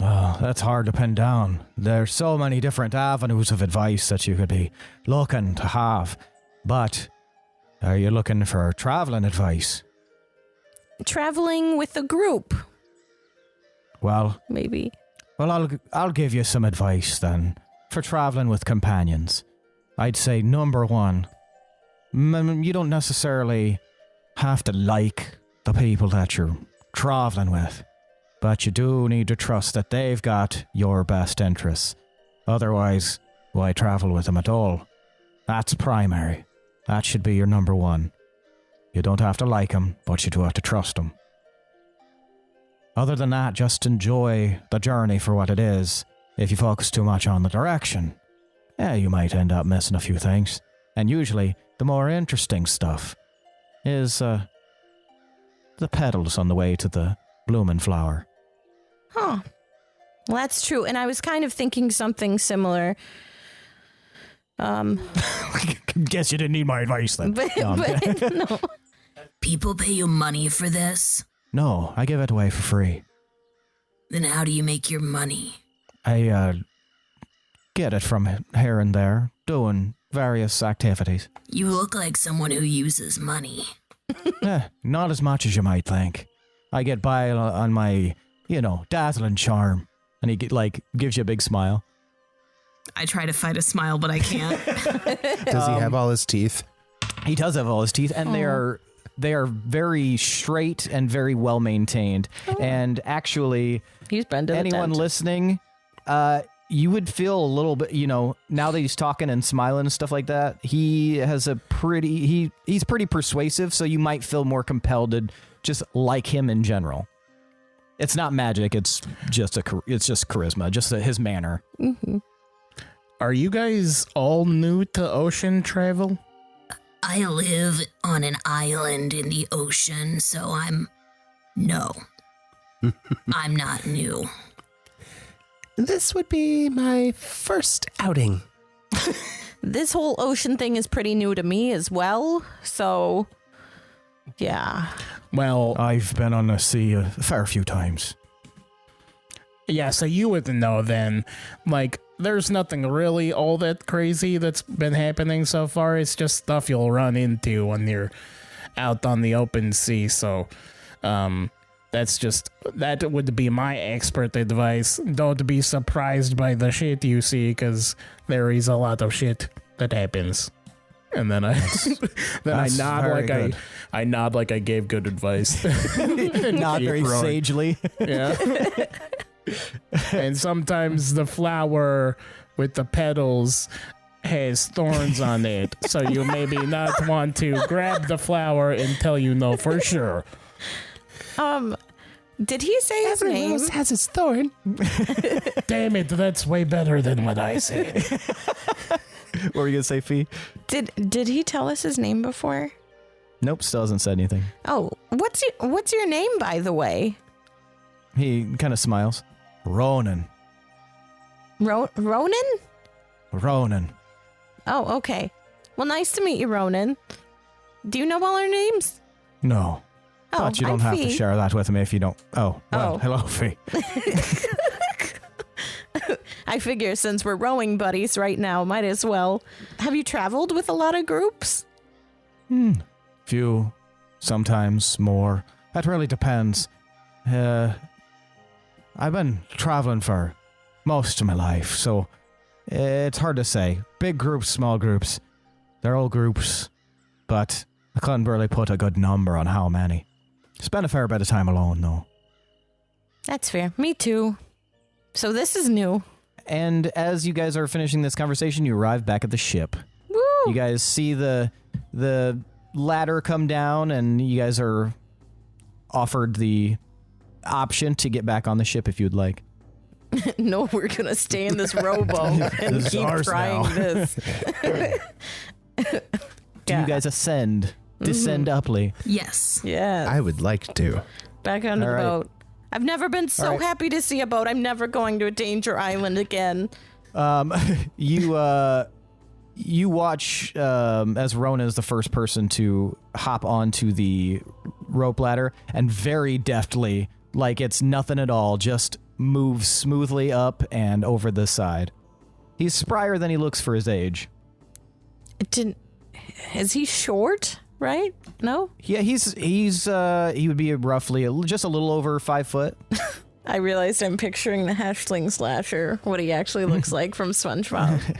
G: Oh, that's hard to pin down. There's so many different avenues of advice that you could be looking to have. But are you looking for traveling advice?
D: Traveling with a group.
G: Well,
D: Maybe.
G: Well, I'll give you some advice then for traveling with companions. I'd say number 1, you don't necessarily have to like the people that you're traveling with, but you do need to trust that they've got your best interests. Otherwise, why travel with them at all? That's primary. That should be your number 1. You don't have to like them, but you do have to trust them. Other than that, just enjoy the journey for what it is. If you focus too much on the direction, you might end up missing a few things. And usually, the more interesting stuff is the petals on the way to the blooming flower.
D: Huh. Well, that's true. And I was kind of thinking something similar.
G: Guess you didn't need my advice then.
D: No.
F: People pay you money for this?
G: No, I give it away for free.
F: Then how do you make your money?
G: I get it from here and there, doing various activities.
F: You look like someone who uses money.
G: Not as much as you might think. I get by on my, dazzling charm. And he gives you a big smile.
E: I try to fight a smile, but I can't.
C: Does he have all his teeth?
B: He does have all his teeth, and they are very straight and very well maintained. And actually,
D: He's been to the
B: anyone
D: dentist.
B: listening, you would feel a little bit, now that he's talking and smiling and stuff like that, he has he's pretty persuasive, so you might feel more compelled to just like him in general. It's not magic, it's just charisma, just his manner.
D: Mm-hmm.
A: Are you guys all new to ocean travel?
F: I live on an island in the ocean, so no. I'm not new.
C: This would be my first outing.
D: This whole ocean thing is pretty new to me as well. So, yeah.
A: Well,
G: I've been on the sea a fair few times.
A: yeah, so you would know then. There's nothing really all that crazy that's been happening so far. It's just stuff you'll run into when you're out on the open sea. So, that would be my expert advice. Don't be surprised by the shit you see, because there is a lot of shit that happens. And then I nod like I gave good advice.
B: Not very sagely.
A: Yeah. And sometimes the flower with the petals has thorns on it, so you maybe not want to grab the flower until you know for sure.
D: Did he say his
C: Everyone
D: name?
C: else has his thorn.
A: Damn it, that's way better than what I said.
B: What were you going to say, Fee?
D: Did he tell us his name before?
B: Nope, still hasn't said anything.
D: Oh, what's your name, by the way?
B: He kind of smiles.
G: Ronan.
D: Ronan?
G: Ronan.
D: Oh, okay. Well, nice to meet you, Ronan. Do you know all our names?
G: No.
D: Oh,
G: But you don't
D: I'm
G: have to
D: Fee.
G: share that with me if you don't. Oh, well,
D: Oh.
G: hello, Fee.
D: I figure since we're rowing buddies right now, might as well. Have you traveled with a lot of groups?
G: Few, sometimes more. That really depends. I've been traveling for most of my life, so it's hard to say. Big groups, small groups. They're all groups, but I couldn't really put a good number on how many. Spend a fair bit of time alone, though.
D: That's fair. Me too. So this is new.
B: And as you guys are finishing this conversation, you arrive back at the ship.
D: Woo!
B: You guys see the ladder come down, and you guys are offered the option to get back on the ship if you'd like.
D: No, we're gonna stay in this rowboat and
G: This is
D: keep
G: ours
D: trying
G: now.
D: this.
B: Do you guys descend uply?
F: Yes.
D: Yeah.
C: I would like to.
D: Back onto
B: All
D: the
B: right.
D: boat. I've never been so
B: right.
D: happy to see a boat. I'm never going to a danger island again.
B: You watch as Rona is the first person to hop onto the rope ladder, and very deftly, like it's nothing at all, just moves smoothly up and over the side. He's sprier than he looks for his age.
D: It didn't. Is he short? Right? No.
B: Yeah, he would be roughly just a little over 5 foot.
D: I realized I'm picturing the Halfling slasher, what he actually looks like from SpongeBob.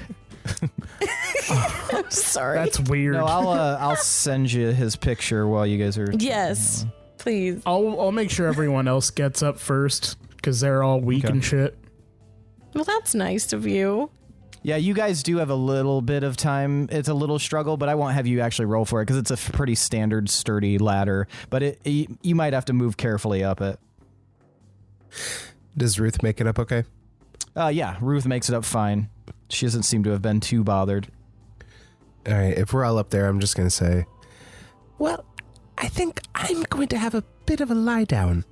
D: I'm sorry.
A: That's weird.
B: No, I'll send you his picture while you guys are.
D: Yes, please.
A: I'll make sure everyone else gets up first because they're all weak
B: Okay.
A: and shit.
D: Well, that's nice of you.
B: Yeah, you guys do have a little bit of time. It's a little struggle, but I won't have you actually roll for it because it's a pretty standard, sturdy ladder. But you might have to move carefully up it.
C: Does Ruth make it up okay?
B: Yeah, Ruth makes it up fine. She doesn't seem to have been too bothered.
C: All right, if we're all up there, I'm just going to say, well, I think I'm going to have a bit of a lie down.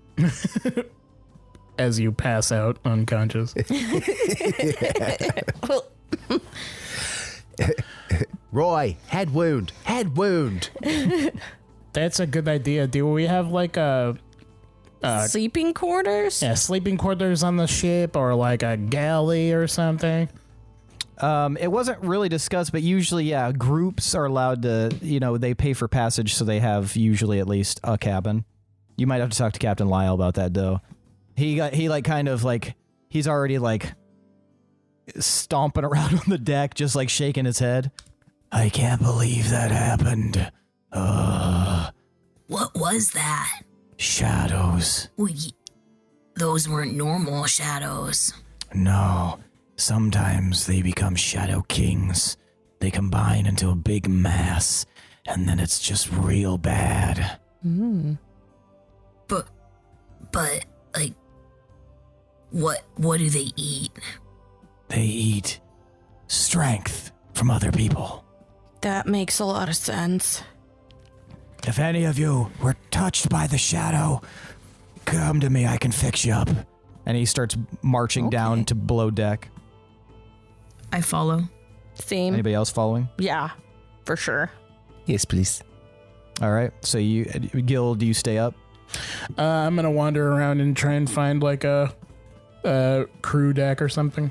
A: As you pass out unconscious.
D: Well,
C: Roy, head wound.
A: That's a good idea. Do we have like a
D: sleeping quarters?
A: sleeping quarters on the ship or like a galley or something?
B: It wasn't really discussed, but usually, yeah, groups are allowed to, they pay for passage, so they have usually at least a cabin. You might have to talk to Captain Lyle about that, though. He's already like stomping around on the deck, just like shaking his head. I can't believe that happened.
F: What was that?
G: Shadows.
F: Those weren't normal shadows.
G: No. Sometimes they become shadow kings. They combine into a big mass, and then it's just real bad.
F: But like, what do they eat?
G: They eat strength from other people.
D: That makes a lot of sense.
G: If any of you were touched by the shadow, come to me, I can fix you up.
B: And he starts marching down to below deck.
E: I follow.
D: Same.
B: Anybody else following?
D: Yeah, for sure.
C: Yes, please.
B: All right. So Gil, do you stay up?
A: I'm gonna wander around and try and find like a crew deck or something.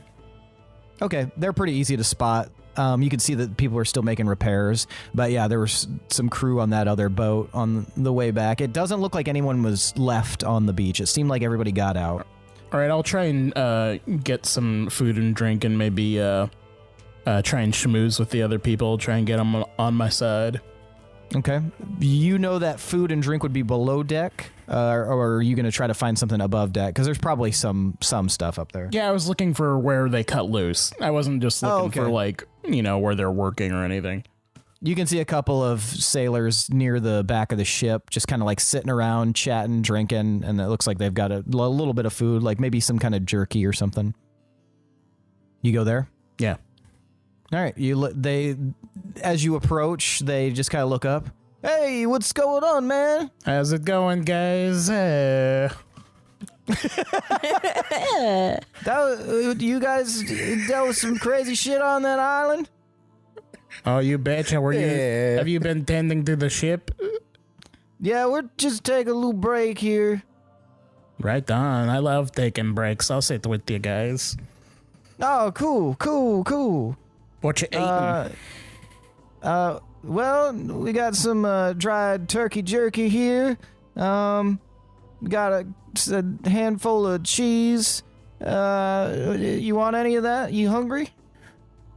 B: Okay, they're pretty easy to spot. You can see that people are still making repairs, but yeah, there was some crew on that other boat on the way back. It doesn't look like anyone was left on the beach. It seemed like everybody got out.
A: All right, I'll try and get some food and drink and maybe try and schmooze with the other people, try and get them on my side.
B: Okay. You know that food and drink would be below deck, or are you going to try to find something above deck? Because there's probably some stuff up there.
A: Yeah, I was looking for where they cut loose. I wasn't just looking for like, where they're working or anything.
B: You can see a couple of sailors near the back of the ship, just kind of like sitting around, chatting, drinking, and it looks like they've got a little bit of food, like maybe some kind of jerky or something. You go there?
A: Yeah.
B: All right. As you approach, they just kind of look up. Hey, what's going on, man?
A: How's it going, guys?
B: You guys dealt with some crazy shit on that island?
A: Oh, you betcha. Have you been tending to the ship?
B: Yeah, we're just taking a little break here.
A: Right on. I love taking breaks. I'll sit with you guys.
B: Oh, cool.
A: What you eating?
B: Well, we got some dried turkey jerky here. We got a handful of cheese. You want any of that? You hungry?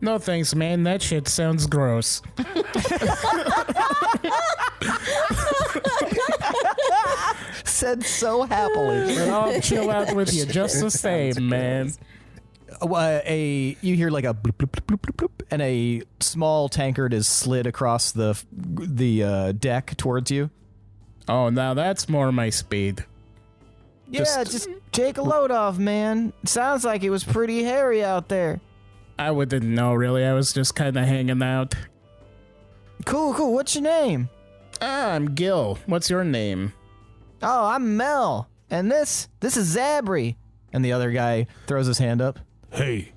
A: No thanks, man. That shit sounds gross.
B: Said so happily.
A: But I'll chill out with you just the same, man.
B: You hear like a bloop, bloop, bloop, bloop, bloop, bloop, and a small tankard is slid across the deck towards you.
A: Oh, now that's more my speed.
B: Yeah, just take a load off, man. Sounds like it was pretty hairy out there.
A: I wouldn't know, really. I was just kind of hanging out.
B: Cool. What's your name?
A: I'm Gil. What's your name?
B: Oh, I'm Mel. And this is Zabri. And the other guy throws his hand up.
A: Hey.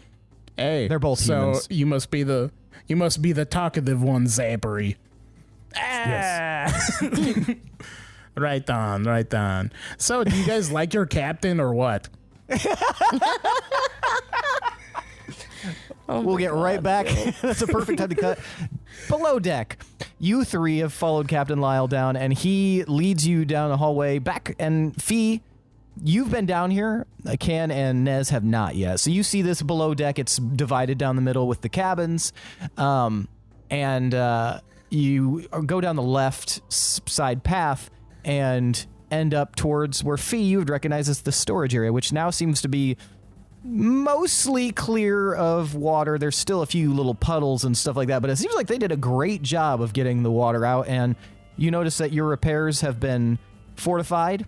B: They're both humans.
A: So you must be the talkative one, Zabri. Yes. Right on. So, do you guys like your captain or what?
B: We'll get right back. That's a perfect time to cut. Below deck, you three have followed Captain Lyle down, and he leads you down the hallway back. And Fee, you've been down here. Can and Nez have not yet. So you see this below deck. It's divided down the middle with the cabins. And you go down the left side path and end up towards where Fee, you would recognize as the storage area, which now seems to be mostly clear of water. There's still a few little puddles and stuff like that, but it seems like they did a great job of getting the water out. And you notice that your repairs have been fortified.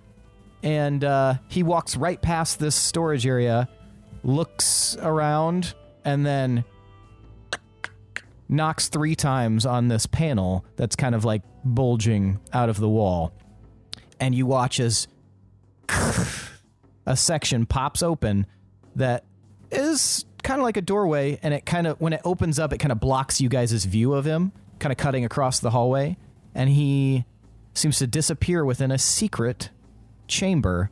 B: And he walks right past this storage area, looks around, and then knocks 3 times on this panel that's kind of like bulging out of the wall. And you watch as a section pops open that is kind of like a doorway, and it kind of, when it opens up, it kind of blocks you guys' view of him, kind of cutting across the hallway, and he seems to disappear within a secret chamber.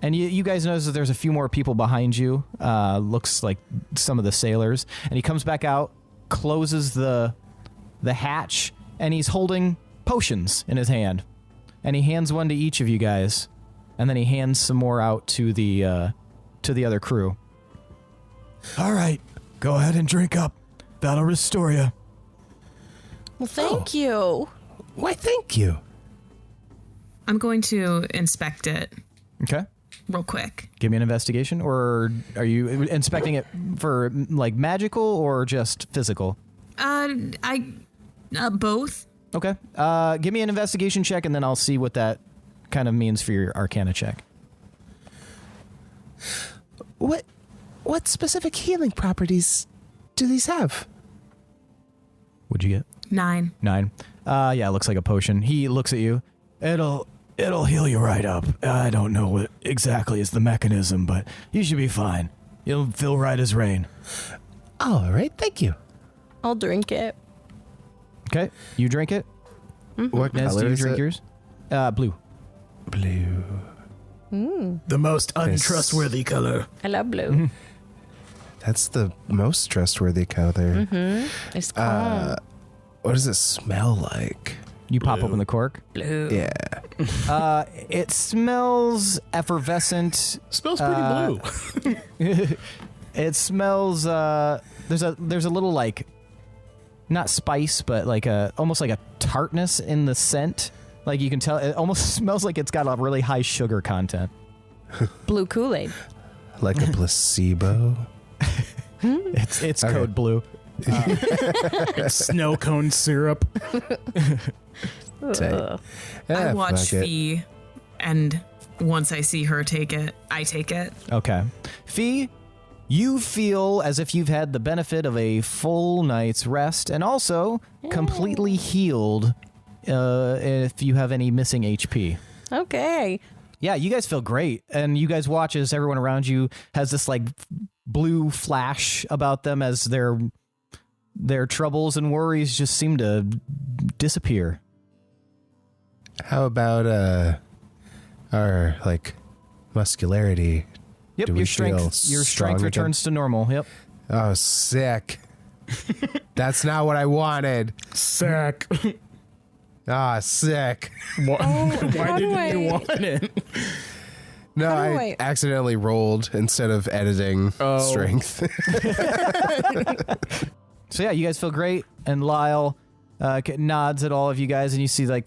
B: And you guys notice that there's a few more people behind you, looks like some of the sailors, and he comes back out, closes the hatch, and he's holding potions in his hand. And he hands one to each of you guys, and then he hands some more out to the other crew.
G: All right, go ahead and drink up. That'll restore you.
D: Well, thank you.
C: Why, thank you.
E: I'm going to inspect it
B: Okay.
E: real quick.
B: Give me an investigation, or are you inspecting it for like magical or just physical?
E: Both.
B: Okay. Give me an investigation check, and then I'll see what that kind of means for your Arcana check.
C: What specific healing properties do these have?
B: What'd you get?
E: 9.
B: 9. Yeah, it looks like a potion. He looks at you.
G: It'll heal you right up. I don't know what exactly is the mechanism, but you should be fine. You'll feel right as rain.
C: All right, thank you.
D: I'll drink it.
B: Okay, you drink it.
D: Mm-hmm.
C: What
B: Nez,
C: color
B: do you
C: is
B: drink
C: it?
B: yours? Blue.
C: Blue.
A: The most untrustworthy color.
D: I love blue.
B: Mm-hmm.
C: That's the most trustworthy color.
D: Mm-hmm. It's calm.
C: What does it smell like?
B: You pop open the cork.
D: Blue.
C: Yeah.
B: It smells effervescent.
A: Smells pretty blue.
B: It smells. There's a little like, not spice, but like almost like a tartness in the scent. Like you can tell, it almost smells like it's got a really high sugar content.
D: Blue Kool-Aid.
C: Like a placebo.
B: It's
C: Okay.
B: code blue.
A: Snow cone syrup.
D: Ugh.
E: I watch
C: fuck it.
E: Fee, and once I see her take it, I take it.
B: Okay. Fee, you feel as if you've had the benefit of a full night's rest, and also completely healed if you have any missing HP.
D: Okay.
B: Yeah, you guys feel great. And you guys watch as everyone around you has this like blue flash about them as their troubles and worries just seem to disappear.
C: How about our like muscularity?
B: Yep,
C: Do we
B: your
C: feel
B: strength
C: strong again?
B: returns to normal. Yep.
C: Oh, sick. That's not what I wanted.
A: Sick.
C: Sick.
A: Why didn't you want it?
C: No,
D: How do
C: I accidentally rolled instead of editing strength.
B: So yeah, you guys feel great, and Lyle nods at all of you guys, and you see like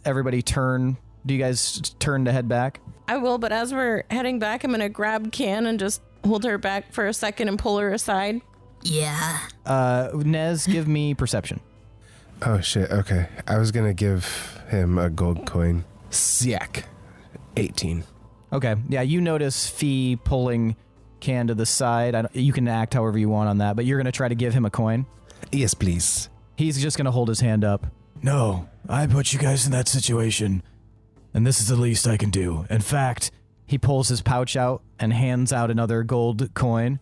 B: everybody turn. Do you guys turn to head back?
D: I will, but as we're heading back, I'm gonna grab Can and just hold her back for a second and pull her aside.
F: Yeah.
B: Nez, give me perception.
C: Oh, shit. Okay. I was going to give him a gold coin. Sick. 18.
B: Okay, yeah, you notice Fee pulling Can to the side. You can act however you want on that, but you're going to try to give him a coin.
C: Yes, please.
B: He's just going to hold his hand up.
G: No, I put you guys in that situation, and this is the least I can do. In fact,
B: He pulls his pouch out and hands out another gold coin.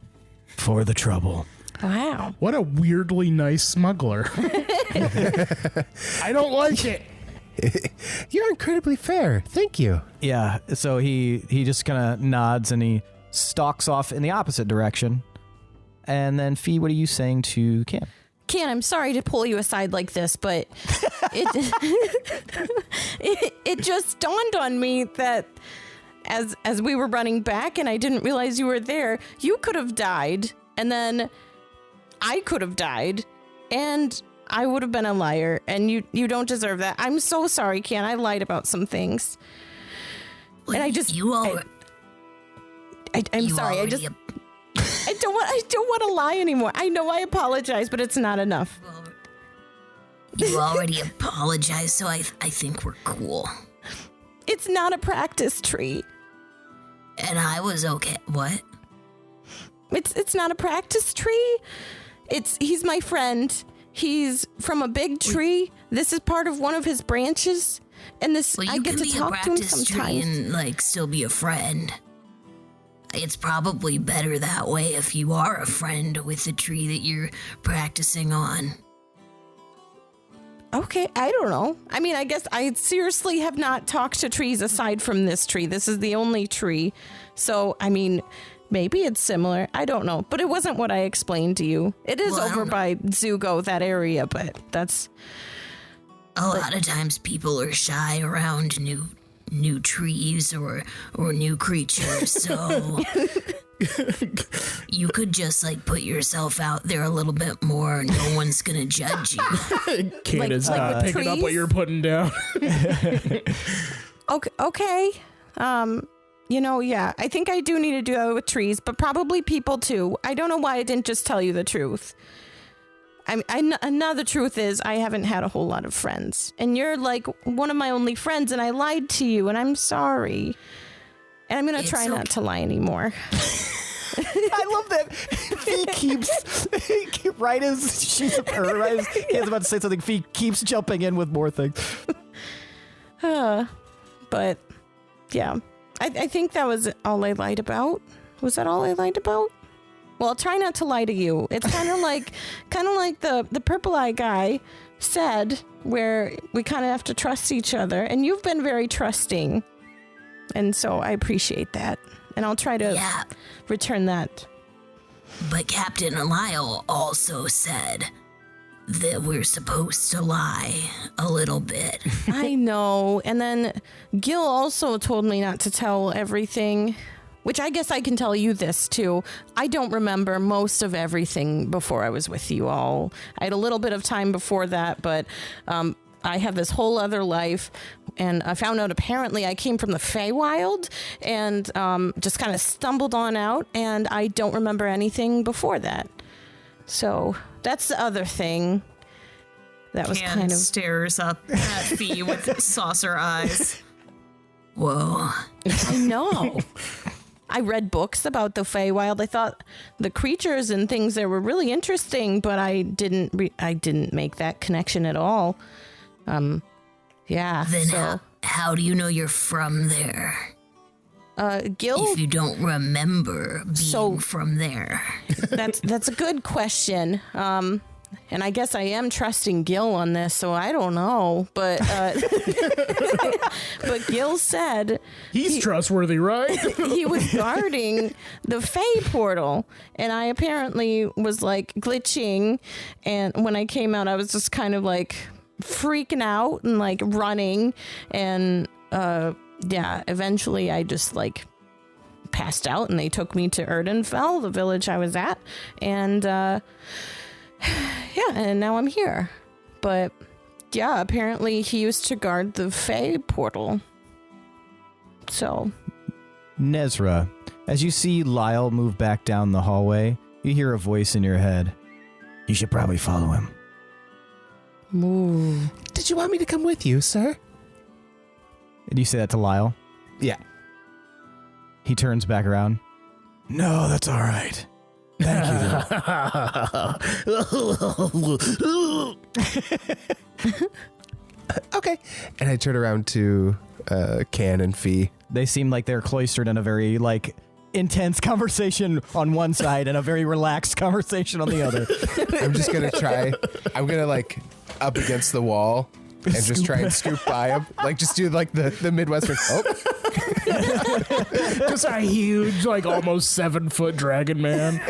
G: for the trouble.
D: Wow.
A: What a weirdly nice smuggler. I don't like it.
C: You're incredibly fair. Thank you.
B: Yeah, so he just kind of nods and he stalks off in the opposite direction. And then, Fee, what are you saying to Cam?
D: Can, I'm sorry to pull you aside like this, but it just dawned on me that as we were running back and I didn't realize you were there, you could have died, and then I could have died, and I would have been a liar, and you don't deserve that. I'm so sorry, Can. I lied about some things.
F: Well,
D: and I just I'm sorry. I don't want to lie anymore. I know I apologize, but it's not enough.
F: You already apologized, so I think we're cool.
D: It's not a practice tree.
F: And I was okay. What?
D: It's not a practice tree. He's my friend. He's from a big tree. This is part of one of his branches, and I get to talk to him sometimes.
F: And like still be a friend. It's probably better that way if you are a friend with the tree that you're practicing on.
D: Okay, I don't know. I mean, I guess I seriously have not talked to trees aside from this tree. This is the only tree. So, I mean, maybe it's similar. I don't know. But it wasn't what I explained to you. It is over by Zugo, that area, but that's...
F: A lot of times people are shy around new trees or new creatures, so you could just like put yourself out there a little bit more. No one's gonna judge you.
A: Kid is not picking up what you're putting down.
D: Okay. Yeah, I think I do need to do that with trees, but probably people too. I don't know why I didn't just tell you the truth. Another truth is I haven't had a whole lot of friends, and you're like one of my only friends, and I lied to you, and I'm sorry. And I'm going to try not to lie anymore.
B: I love that Fee keeps, right as he's about to say something, Fee keeps jumping in with more things.
D: But, yeah, I think that was all I lied about. Was that all I lied about? Well, I'll try not to lie to you. It's kind of like the purple eye guy said, where we kind of have to trust each other, and you've been very trusting, and so I appreciate that, and I'll try to return that.
F: But Captain Lyle also said that we're supposed to lie a little bit.
D: I know, and then Gil also told me not to tell everything. Which I guess I can tell you this, too. I don't remember most of everything before I was with you all. I had a little bit of time before that, but I have this whole other life. And I found out apparently I came from the Feywild and just kind of stumbled on out. And I don't remember anything before that. So that's the other thing. That was kind of...
E: stares up at Fee with saucer eyes.
F: Whoa.
D: I know. I read books about the Feywild. I thought the creatures and things there were really interesting, but I didn't make that connection at all.
F: Then how do you know you're from there?
D: Gil,
F: If you don't remember being from there.
D: that's a good question. And I guess I am trusting Gil on this, so I don't know. But but Gil said
A: He's trustworthy, right?
D: he was guarding the Fae portal, and I apparently was like glitching. And when I came out, I was just kind of like freaking out and like running. And eventually I just like passed out, and they took me to Erdenfell, the village I was at, and and now I'm here. But yeah, apparently he used to guard the Fae portal. So
B: Nezrah, as you see Lyle move back down the hallway, you hear a voice in your head. You should probably follow him.
D: Ooh.
C: Did you want me to come with you, sir?
B: Did you say that to Lyle?
C: Yeah.
B: He turns back around.
G: No, that's all right. Thank you.
C: Okay. And I turn around to Can and Fee.
B: They seem like they're cloistered in a very, like, intense conversation on one side and a very relaxed conversation on the other.
C: I'm just going to try. I'm going to, like, up against the wall and just try and scoop by him. Like, just do, like, the Midwestern. Oh.
A: Just a huge, like almost 7-foot dragon man.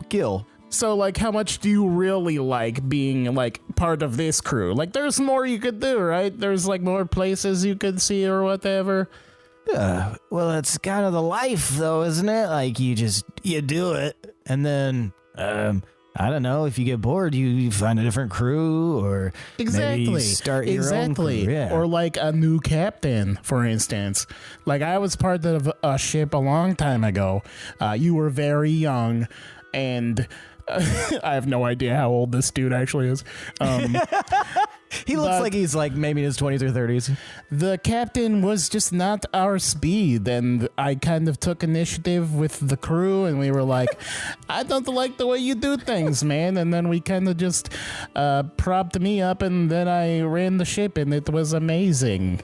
B: Gil.
A: So, like, how much do you really like being, like, part of this crew? Like, there's more you could do, right? There's, like, more places you could see or whatever.
G: Well, it's kind of the life, though, isn't it? Like, you do it, and then, I don't know, if you get bored, you find a different crew, or
A: Exactly.
G: maybe start your own crew. Yeah.
A: Or, like, a new captain, for instance. Like, I was part of a ship a long time ago. You were very young, and... I have no idea how old this dude actually is.
B: He looks like he's like maybe in his 20s or 30s.
A: The captain was just not our speed, and I kind of took initiative with the crew, and we were like, I don't like the way you do things, man. And then we kind of just propped me up, and then I ran the ship, and it was amazing.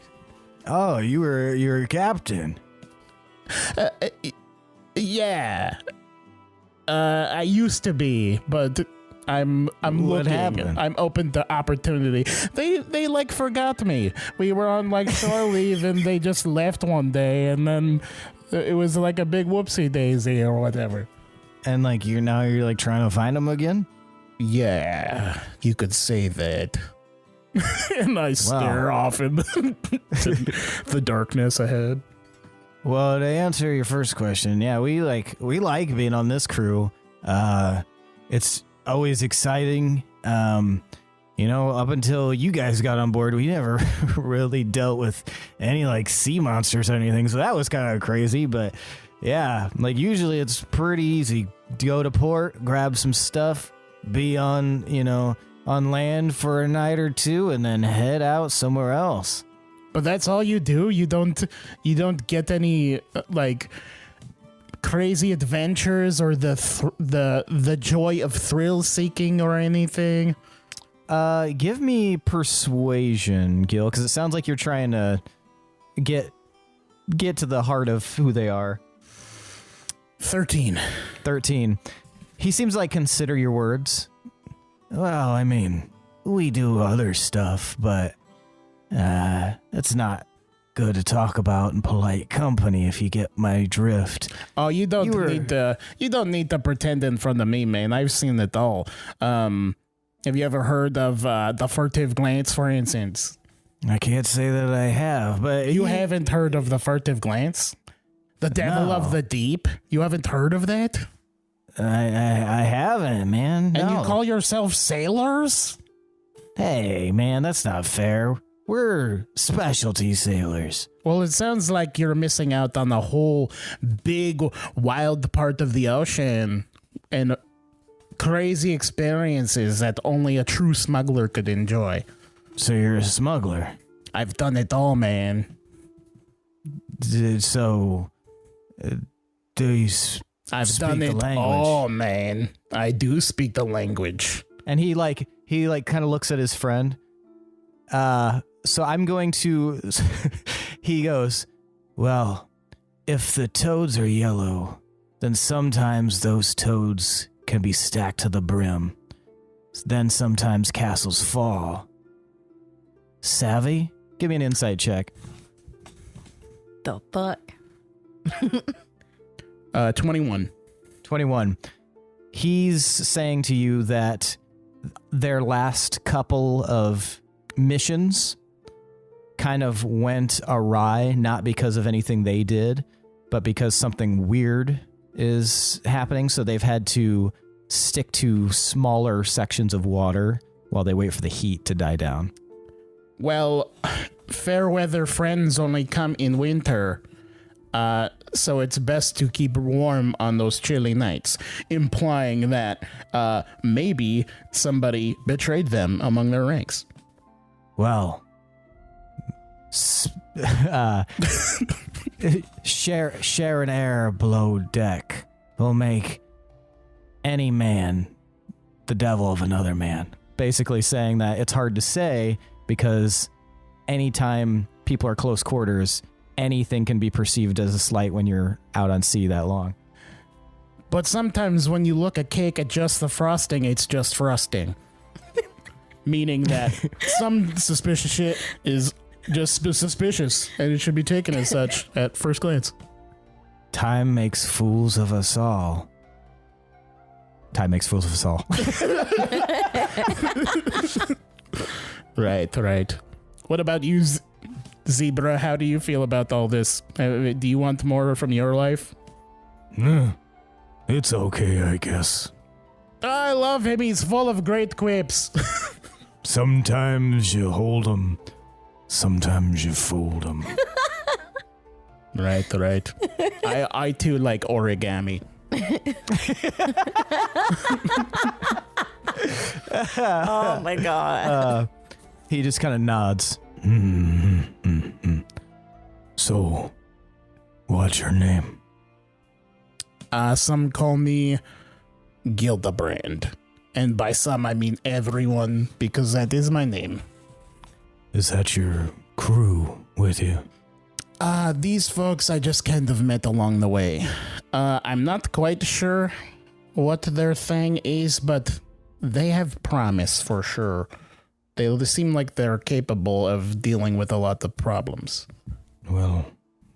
G: Oh, you're a captain.
A: Yeah. I used to be, but I'm
G: What
A: looking.
G: happened?
A: I'm open to opportunity. They like forgot me. We were on like shore leave, and they just left one day, and then it was like a big whoopsie daisy or whatever.
G: And like you're like trying to find him again?
A: Yeah, you could say that. And I stare off in the darkness ahead.
G: Well, to answer your first question, yeah, we like being on this crew. It's always exciting. Up until you guys got on board, we never really dealt with any like sea monsters or anything, so that was kind of crazy. But yeah, like usually it's pretty easy. Go to port, grab some stuff, be on land for a night or two, and then head out somewhere else.
A: But that's all you do? You don't get any like crazy adventures or the joy of thrill seeking or anything?
B: Give me persuasion, Gil, because it sounds like you're trying to get to the heart of who they are.
A: 13.
B: He seems like consider your words.
G: Well, I mean, we do other stuff, but it's not good to talk about in polite company, if you get my drift.
A: Oh, you don't need to pretend in front of me, man. I've seen it all. Have you ever heard of the furtive glance, for instance?
G: I can't say that I have, but
A: You haven't heard of the furtive glance? The devil of the deep? You haven't heard of that?
G: I haven't, man.
A: And
G: No.
A: you call yourself sailors?
G: Hey, man, that's not fair. We're specialty sailors.
A: Well, it sounds like you're missing out on a whole big, wild part of the ocean and crazy experiences that only a true smuggler could enjoy.
G: So you're a smuggler.
A: I've done it all, man.
G: Do you
A: I've
G: speak
A: done
G: the
A: it
G: language?
A: all, man. I do speak the language.
B: And he kind of looks at his friend. So I'm going to, he goes, well, if the toads are yellow, then sometimes those toads can be stacked to the brim. Then sometimes castles fall. Savvy? Give me an insight check.
D: The fuck?
A: 21.
B: 21. He's saying to you that their last couple of missions kind of went awry, not because of anything they did, but because something weird is happening. So they've had to stick to smaller sections of water while they wait for the heat to die down.
A: Well, fair weather friends only come in winter. So it's best to keep warm on those chilly nights, implying that maybe somebody betrayed them among their ranks.
B: Well, share an air below deck will make any man the devil of another man. Basically saying that it's hard to say because anytime people are close quarters, anything can be perceived as a slight when you're out on sea that long.
A: But sometimes when you look at cake at just the frosting, it's just frosting. Meaning that some suspicious shit is just suspicious, and it should be taken as such at first glance.
B: Time makes fools of us all. Time makes fools of us all.
A: Right. What about you, Zebra? How do you feel about all this? Do you want more from your life?
G: It's okay, I guess.
A: I love him. He's full of great quips.
G: Sometimes you hold 'em, sometimes you fold 'em.
A: Right. I too like origami.
D: Oh my god.
B: He just kind of nods.
G: So, what's your name?
A: Some call me Gildebrand. And by some, I mean everyone, because that is my name.
G: Is that your crew with you?
A: These folks I just kind of met along the way. I'm not quite sure what their thing is, but they have promise for sure. They seem like they're capable of dealing with a lot of problems.
G: Well,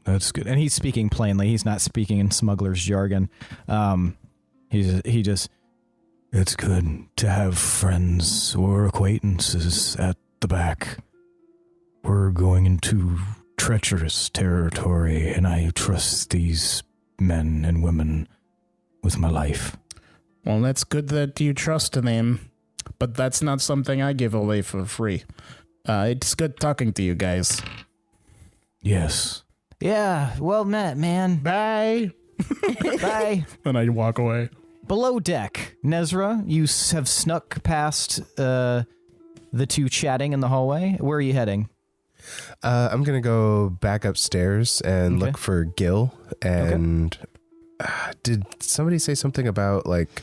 G: that's good.
B: And he's speaking plainly. He's not speaking in smuggler's jargon. He just...
G: It's good to have friends or acquaintances at the back. We're going into treacherous territory, and I trust these men and women with my life.
A: Well, that's good that you trust them, but that's not something I give away for free. It's good talking to you guys.
G: Yes.
B: Yeah, well met, man.
A: Bye.
B: Bye.
A: And I walk away.
B: Below deck, Nezrah, you have snuck past the two chatting in the hallway. Where are you heading?
C: I'm going to go back upstairs and look for Gil. And did somebody say something about like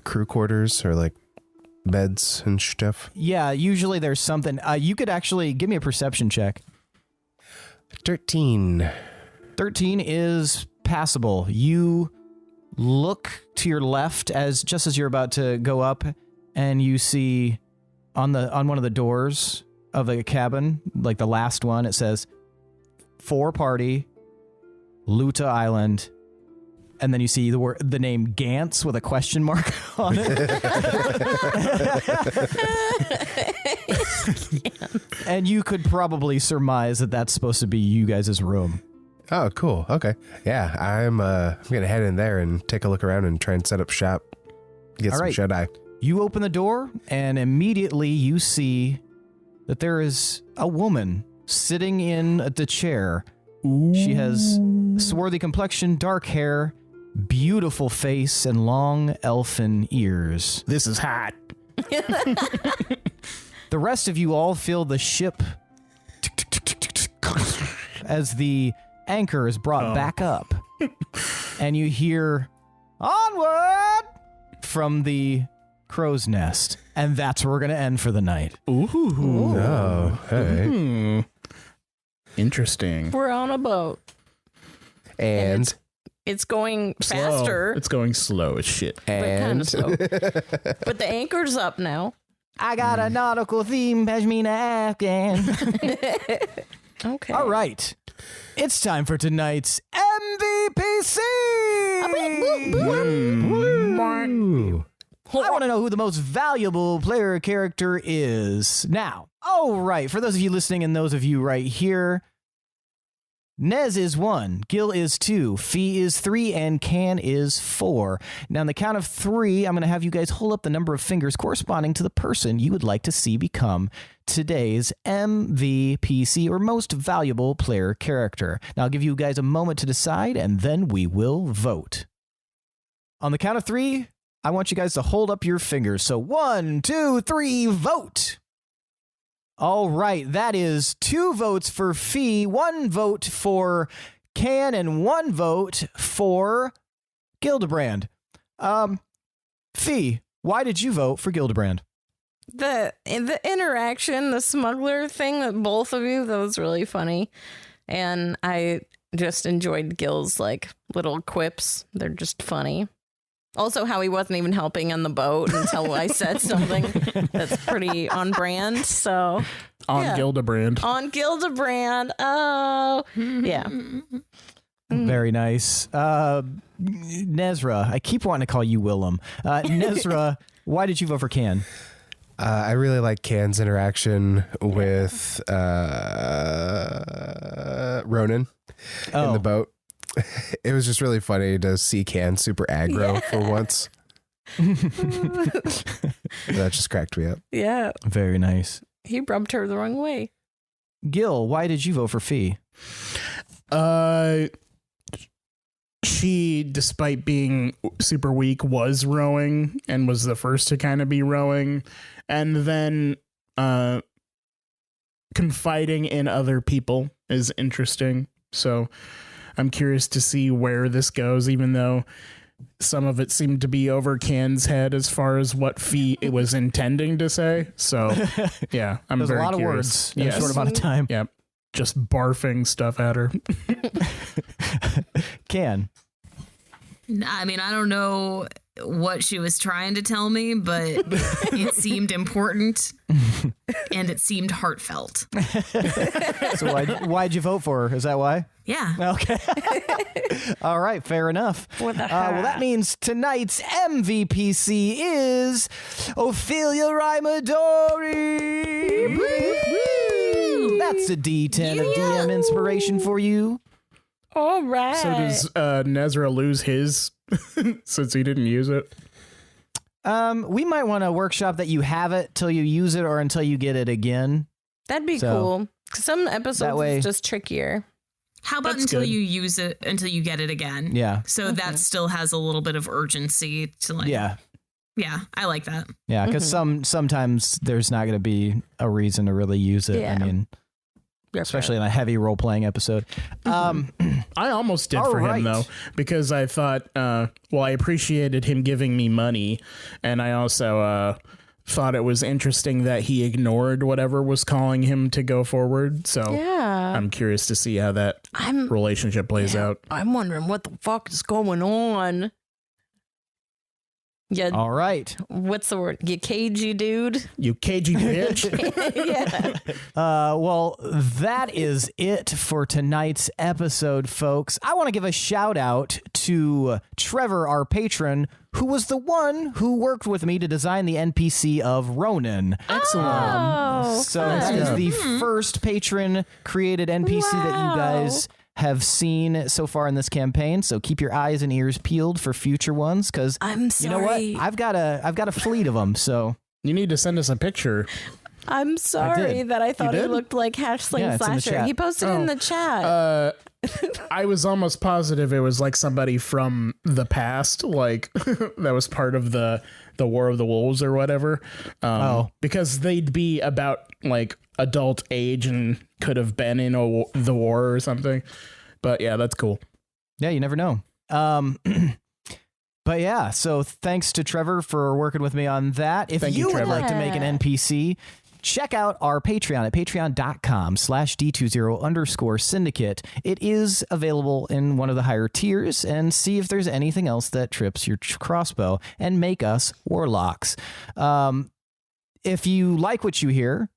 C: crew quarters or like beds and stuff?
B: Yeah, usually there's something. You could actually give me a perception check.
C: 13.
B: 13 is passable. You look to your left as you're about to go up, and you see on one of the doors of the cabin, like the last one, it says 4 party, Luta Island, and then you see the name Gantz with a question mark on it. And you could probably surmise that that's supposed to be you guys' room.
C: Oh, cool. Okay. Yeah, I'm going to head in there and take a look around and try and set up shop. Get
B: All
C: some
B: right.
C: shut-eye.
B: You open the door, and immediately you see that there is a woman sitting in the chair. Ooh. She has swarthy complexion, dark hair, beautiful face, and long elfin ears.
A: This is hot.
B: The rest of you all feel the ship as the anchor is brought back up. And you hear, "Onward!" from the crow's nest. And that's where we're going to end for the night.
A: Ooh.
C: Oh, hey.
A: Interesting.
D: We're on a boat.
C: And
D: It's going
A: Slow.
D: faster,
A: It's going slow as shit.
D: but kind
C: and
D: of slow. But the anchor's up now.
B: I got a nautical theme, Pashmina Afghan.
D: Okay.
B: All right. It's time for tonight's MVPC. I want to know who the most valuable player character is. Now, all right, for those of you listening and those of you right here, Nez is 1, Gil is 2, Fee is 3, and Can is 4. Now, on the count of 3, I'm going to have you guys hold up the number of fingers corresponding to the person you would like to see become today's MVPC, or most valuable player character. Now, I'll give you guys a moment to decide, and then we will vote. On the count of 3, I want you guys to hold up your fingers. So 1, 2, 3, vote. All right, that is 2 votes for Fee, 1 vote for Can, and 1 vote for Gildebrand. Fee, why did you vote for Gildebrand?
D: The interaction, the smuggler thing that both of you, that was really funny. And I just enjoyed Gil's like little quips. They're just funny. Also, how he wasn't even helping on the boat until I said something that's pretty on brand. So
A: On Gildebrand.
D: On Gildebrand. Oh, yeah.
B: Very nice. Nezrah, I keep wanting to call you Willem. Nezrah, why did you vote for Can?
C: I really like Can's interaction with Ronan in the boat. It was just really funny to see Can super aggro for once. That just cracked me up.
D: Yeah.
B: Very nice.
D: He rubbed her the wrong way.
B: Gil, why did you vote for Fee?
A: She, despite being super weak, was rowing and was the first to kind of be rowing. And then confiding in other people is interesting. So I'm curious to see where this goes, even though some of it seemed to be over Can's head as far as what Fee it was intending to say. So, yeah, I'm
B: There's
A: very
B: a lot
A: curious.
B: of words in a short amount of time.
A: Yeah, just barfing stuff at her.
B: Can.
F: I mean, I don't know what she was trying to tell me, but it seemed important and it seemed heartfelt.
B: So why'd you vote for her? Is that why?
F: Yeah.
B: Okay. All right. Fair enough. Well, that means tonight's MVPC is Ophelia Midori. That's a D10 of DM inspiration for you.
D: All right.
A: So does Nezrah lose his since he didn't use it?
B: We might want to workshop that you have it till you use it or until you get it again.
D: That'd be cool. Some episodes it's just trickier.
F: How about until you use it, until you get it again?
B: Yeah.
F: So that still has a little bit of urgency to like.
B: Yeah.
F: Yeah, I like that.
B: Yeah, because sometimes there's not going to be a reason to really use it.
D: Yeah.
B: I mean, especially in a heavy role-playing episode.
A: I almost did for him, though, because I thought, I appreciated him giving me money, and I also thought it was interesting that he ignored whatever was calling him to go forward. So I'm curious to see how that relationship plays out.
D: I'm wondering what the fuck is going on. Yeah.
B: All right.
D: What's the word? You cagey dude?
A: You cagey bitch.
D: Yeah.
B: Well, that is it for tonight's episode, folks. I want to give a shout out to Trevor, our patron, who was the one who worked with me to design the NPC of Ronan.
A: Excellent.
B: So that is the first patron created NPC that you guys have seen so far in this campaign. So keep your eyes and ears peeled for future ones, because
D: I'm sorry.
B: You know what? I've got a fleet of them. So
A: you need to send us a picture.
D: I'm sorry that I thought he looked like Halfling Slasher. He posted in the chat.
A: I was almost positive it was like somebody from the past, like that was part of the War of the Wolves or whatever. Because they'd be about like adult age and could have been in the war or something. But yeah, that's cool.
B: Yeah, you never know. But yeah, so thanks to Trevor for working with me on that. If
A: Thank you,
B: you would
A: Trevor.
B: like to make an NPC, check out our Patreon at patreon.com/D20_syndicate. It is available in one of the higher tiers, and see if there's anything else that trips your crossbow and make us warlocks. If you like what you hear,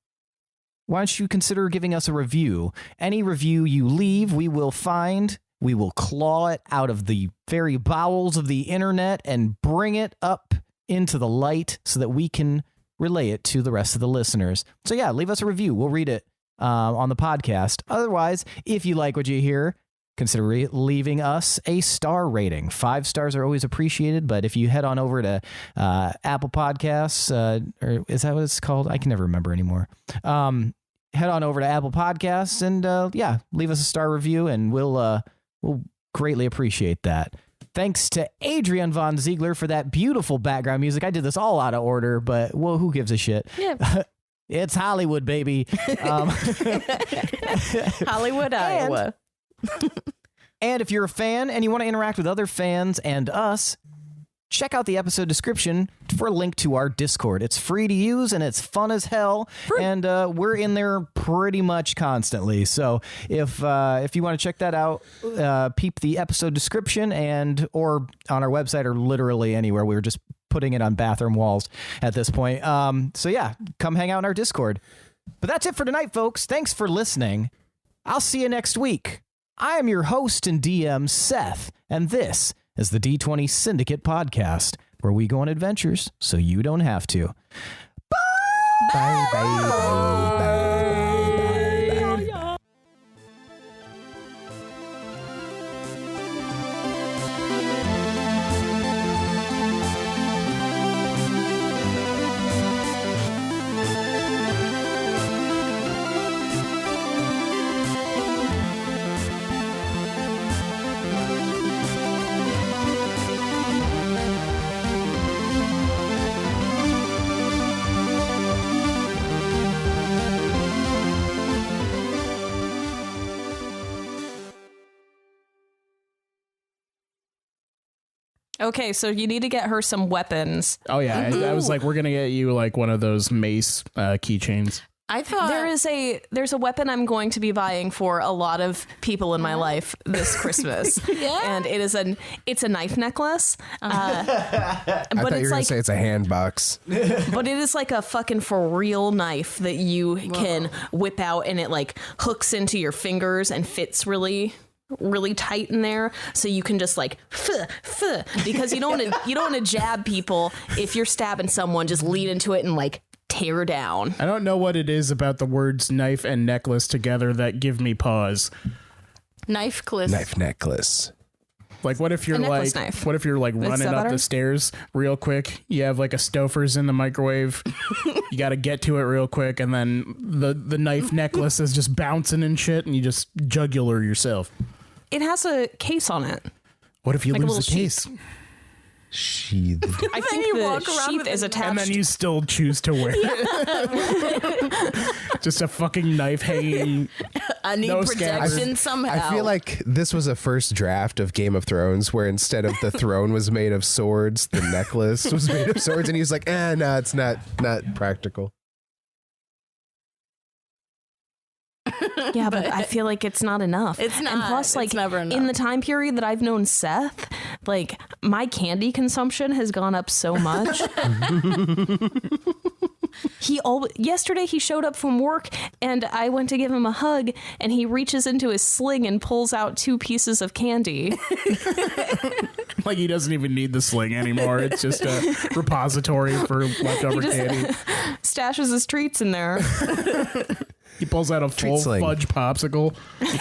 B: why don't you consider giving us a review? Any review you leave, we will find. We will claw it out of the very bowels of the internet and bring it up into the light so that we can relay it to the rest of the listeners. So yeah, leave us a review. We'll read it on the podcast. Otherwise, if you like what you hear, consider leaving us a star rating. 5 stars are always appreciated, but if you head on over to Apple Podcasts, or is that what it's called? I can never remember anymore. Head on over to Apple Podcasts and leave us a star review, and we'll greatly appreciate that. Thanks to Adrian Von Ziegler for that beautiful background music. I did this all out of order, but who gives a shit?
D: Yeah.
B: It's Hollywood, baby.
D: Hollywood, Iowa.
B: And if you're a fan and you want to interact with other fans and us, check out the episode description for a link to our Discord. It's free to use and it's fun as hell. And we're in there pretty much constantly. So if you want to check that out, peep the episode description or on our website or literally anywhere. We're just putting it on bathroom walls at this point. So yeah, come hang out in our Discord. But that's it for tonight, folks. Thanks for listening. I'll see you next week. I am your host and DM, Seth, and this is the D20 Syndicate podcast, where we go on adventures so you don't have to. Bye!
C: Bye, bye, bye, bye, bye, bye.
E: Okay, so you need to get her some weapons.
A: Oh yeah, I was like, we're gonna get you like one of those mace keychains.
D: I thought
E: There's a weapon I'm going to be buying for a lot of people in my life this Christmas.
D: Yeah.
E: And it's a knife necklace.
C: I thought you were going to say it's a hand box.
E: But it is like a fucking for real knife that you can whip out, and it like hooks into your fingers and fits really tight in there, so you can just like because you don't want to jab people. If you're stabbing someone, just lean into it and like tear down.
A: I don't know what it is about the words knife and necklace together that give me pause.
D: knife necklace.
A: Like, what if you're like,
E: knife.
A: what if you're like running
E: that
A: up
E: better?
A: the stairs real quick? You have like a Stouffer's in the microwave. You got to get to it real quick, and then the knife necklace is just bouncing and shit, and you just jugular yourself.
E: It has a case on it.
A: What if you
E: Like a
A: lose the
E: little
A: case?
C: Sheath.
E: I think
D: you
E: the
D: walk around
E: sheath
D: with
E: is
D: it.
E: attached.
A: And then you still choose to wear it. Just a fucking knife hanging.
D: I need
A: No
D: protection
A: scabbard.
D: somehow.
C: I feel like this was a first draft of Game of Thrones where instead of the throne was made of swords, the necklace was made of swords, and he was like, no, it's not practical.
E: Yeah, but I feel like it's not enough.
D: It's not.
E: And plus,
D: It's
E: like,
D: never enough.
E: in the time period that I've known Seth, like, my candy consumption has gone up so much. Yesterday he showed up from work, and I went to give him a hug, and he reaches into his sling and pulls out 2 pieces of candy.
A: Like, he doesn't even need the sling anymore. It's just a repository for leftover candy.
E: Stashes his treats in there.
A: He pulls out a full
C: sling.
A: fudge popsicle. He's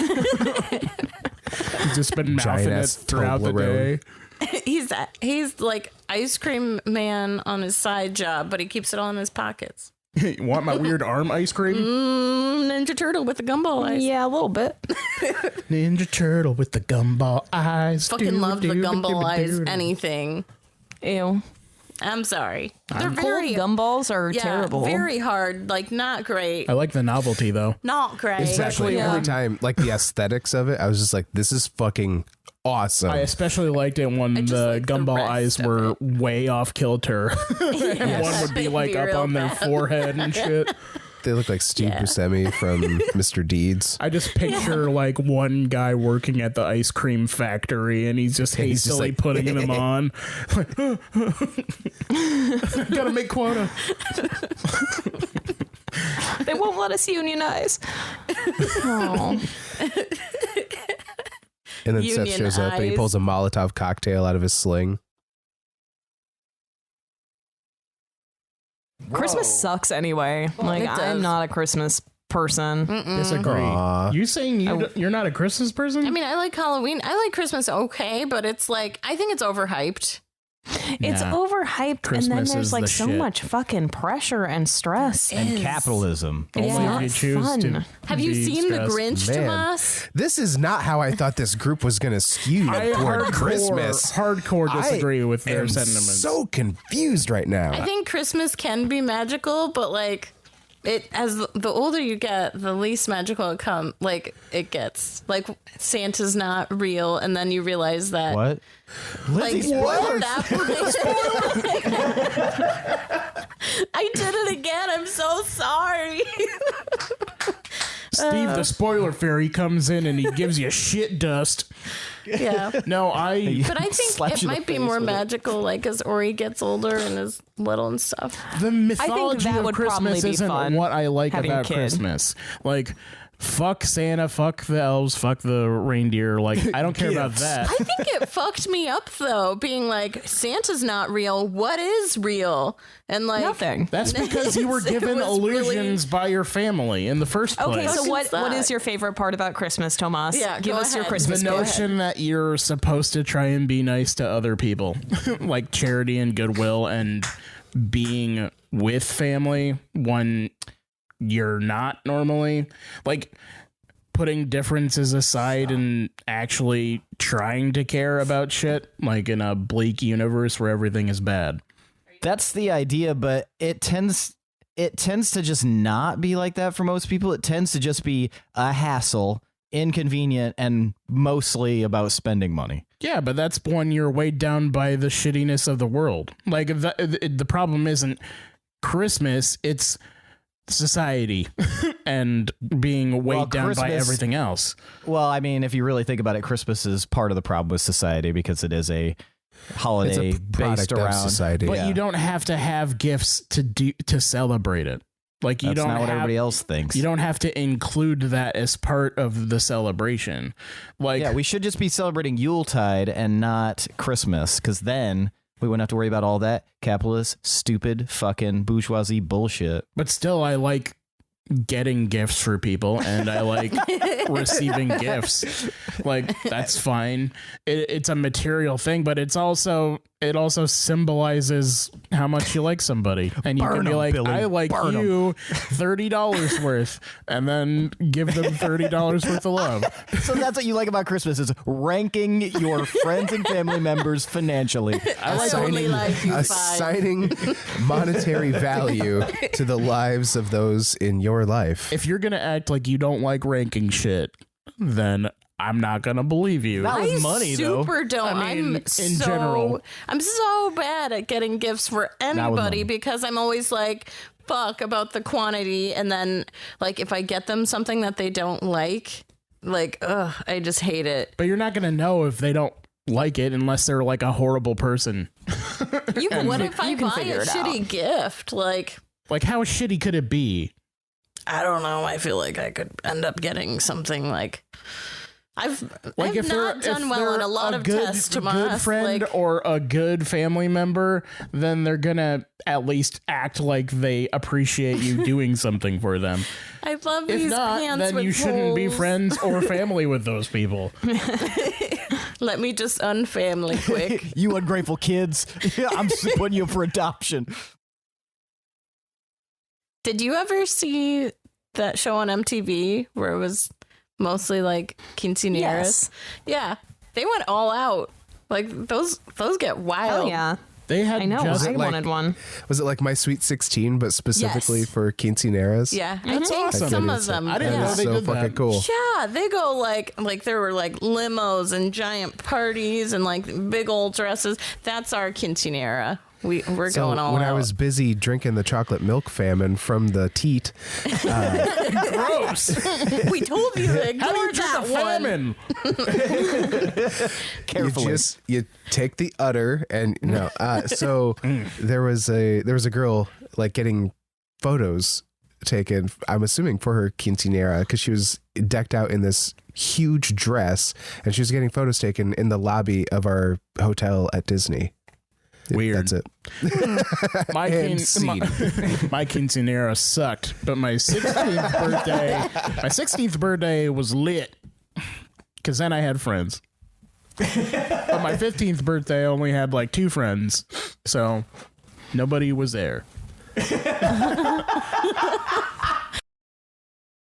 A: just been mouthing it
C: Giant-ass
A: throughout the
C: Toblerone.
A: day.
D: He's like ice cream man on his side job, but he keeps it all in his pockets.
A: You want my weird arm ice cream?
D: Ninja Turtle with the gumball eyes.
E: Yeah, a little bit.
A: Ninja Turtle with the gumball eyes.
D: Fucking love the gumball eyes.
A: Doo-doo-doo-doo-doo.
D: Anything.
E: Ew.
D: I'm sorry. They're
E: Cold
D: very
E: gumballs are terrible.
D: very hard. Like not great.
A: I like the novelty though.
D: Not great.
C: Exactly.
E: Yeah.
C: Every time, like the aesthetics of it, I was just like, this is fucking awesome.
A: I especially liked it when the gumball eyes were way off kilter. And one would be like up on their forehead and shit.
C: They look like Steve Buscemi from Mr. Deeds.
A: I just picture like one guy working at the ice cream factory and he's just hastily putting them on. Like, gotta make quota.
E: They won't let us unionize. Oh.
C: And then Seth shows up and he pulls a Molotov cocktail out of his sling.
E: Christmas sucks anyway. Like, I'm not a Christmas person.
A: Disagree. You saying you're not a Christmas person?
D: I mean, I like Halloween. I like Christmas okay, but it's like, I think it's overhyped.
E: It's overhyped,
A: Christmas
E: and then
A: is
E: there's like
A: the
E: so
A: shit.
E: much fucking pressure and stress.
B: And capitalism.
E: It's
A: Only
E: not
A: if you choose
E: fun.
A: to.
D: Have you
A: be
D: seen
A: stressed.
D: The Grinch,
C: Man.
D: Tomas?
C: This is not how I thought this group was going to skew toward Christmas.
A: Hardcore disagree with their
C: am
A: sentiments.
C: so confused right now.
D: I think Christmas can be magical, but like it, as the older you get, the least magical it gets. Like Santa's not real, and then you realize that
B: What?
D: like
C: What?
D: that I did it again. I'm so sorry.
A: Steve, the spoiler fairy, comes in and he gives you shit dust.
D: Yeah.
A: No,
D: But I think
B: Slaps
D: it
B: you in the
D: might be
B: face
D: more
B: with it.
D: magical, like as Ori gets older and is little and stuff.
A: the mythology
E: that
A: of
E: would probably
A: Christmas
E: be
A: isn't
E: fun,
A: what I like
E: having a
A: about
E: kid.
A: Christmas. Like, fuck Santa, fuck the elves, fuck the reindeer. Like, I don't care about that.
D: I think it fucked me up though, being like, Santa's not real. What is real? And like
E: Nothing.
A: That's because you were
D: It
A: given
D: was
A: illusions by your family in the first place.
E: Okay, so
D: Fucking
E: what
D: suck.
E: is your favorite part about Christmas, Tomas?
D: Yeah,
E: give
D: go
E: us your
D: ahead.
E: Christmas
A: The
E: gift.
A: notion that you're supposed to try and be nice to other people, like charity and goodwill and being with family when you're not normally. Like, putting differences aside and actually trying to care about shit, like in a bleak universe where everything is bad.
B: That's the idea, but it tends to just not be like that for most people. It tends to just be a hassle, inconvenient, and mostly about spending money.
A: Yeah, but that's when you're weighed down by the shittiness of the world. Like, the problem isn't Christmas, it's society and being weighed down by everything else.
B: Well, I mean, if you really think about it, Christmas is part of the problem with society because it is a holiday
C: It's a product
B: based
C: of
B: around
C: society.
A: But you don't have to have gifts to celebrate it. Like, you
B: That's
A: don't
B: not what
A: have,
B: everybody else thinks.
A: You don't have to include that as part of the celebration. Like,
B: Yeah, we should just be celebrating Yuletide and not Christmas, because then we wouldn't have to worry about all that capitalist, stupid, fucking bourgeoisie bullshit.
A: but still, I like getting gifts for people and I like receiving gifts. Like, that's fine. It's a material thing, but it also symbolizes how much you like somebody. And you
B: Burn
A: can be
B: 'em,
A: like,
B: Billy.
A: I like
B: Burn 'em.
A: you $30 worth, and then give them $30 worth of love.
B: So that's what you like about Christmas, is ranking your friends and family members financially.
D: I only like you five.
C: Assigning monetary value to the lives of those in your life.
A: If you're gonna act like you don't like ranking shit, then I'm not gonna believe you.
B: Not with money, though.
D: Super don't.
A: I mean, in
D: I'm
A: general.
D: I'm so bad at getting gifts for anybody
B: money.
D: because I'm always like, fuck about the quantity, and then like if I get them something that they don't like, I just hate it.
A: But you're not gonna know if they don't like it unless they're like a horrible person.
D: What if I buy
E: figure
D: a
E: it out.
D: shitty gift? Like,
A: How shitty could it be?
D: I don't know. I feel like I could end up getting something like. I've
A: If
D: not
A: they're-
D: done
A: if
D: well on
A: they're
D: a lot of
A: good,
D: tests,
A: good
D: Tomas.
A: friend
D: Like,
A: or a good family member, then they're gonna at least act like they appreciate you doing something for them.
D: I love
A: If
D: these
A: not,
D: pants
A: then
D: with
A: you shouldn't be
D: holes.
A: friends or family with those people.
D: Let me just unfamily quick.
B: You ungrateful kids. I'm putting you up for adoption.
D: Did you ever see that show on MTV where it was mostly like quinceañeras?
E: Yes.
D: Yeah, they went all out. Like those get wild.
E: Oh yeah.
A: They had
E: I know.
A: just
E: I wanted one.
C: Was it like My Sweet 16, but specifically
E: Yes.
C: for quinceaneras?
D: Yeah,
A: That's
D: I think
A: awesome.
D: some
C: I
D: of them.
A: I didn't
D: yeah.
A: know
C: That's
A: they
C: so
A: did
C: fucking
A: that.
C: cool.
D: Yeah, they go like there were like limos and giant parties and like big old dresses. That's our quinceanera. We're
C: So
D: going all
C: when
D: out.
C: I was busy drinking the chocolate milk famine from the teat,
A: Gross.
D: we told you to
A: How do
D: ignore
A: you drink
D: that
A: a
D: one.
A: famine?
B: Carefully.
C: you take the udder and no. So there was a girl like getting photos taken. I'm assuming for her quinceanera because she was decked out in this huge dress and she was getting photos taken in the lobby of our hotel at Disney.
A: Weird.
C: That's it.
A: My
C: And scene.
A: my quinceanera sucked, but my 16th birthday was lit because then I had friends. But my 15th birthday I only had like 2 friends, so nobody was there.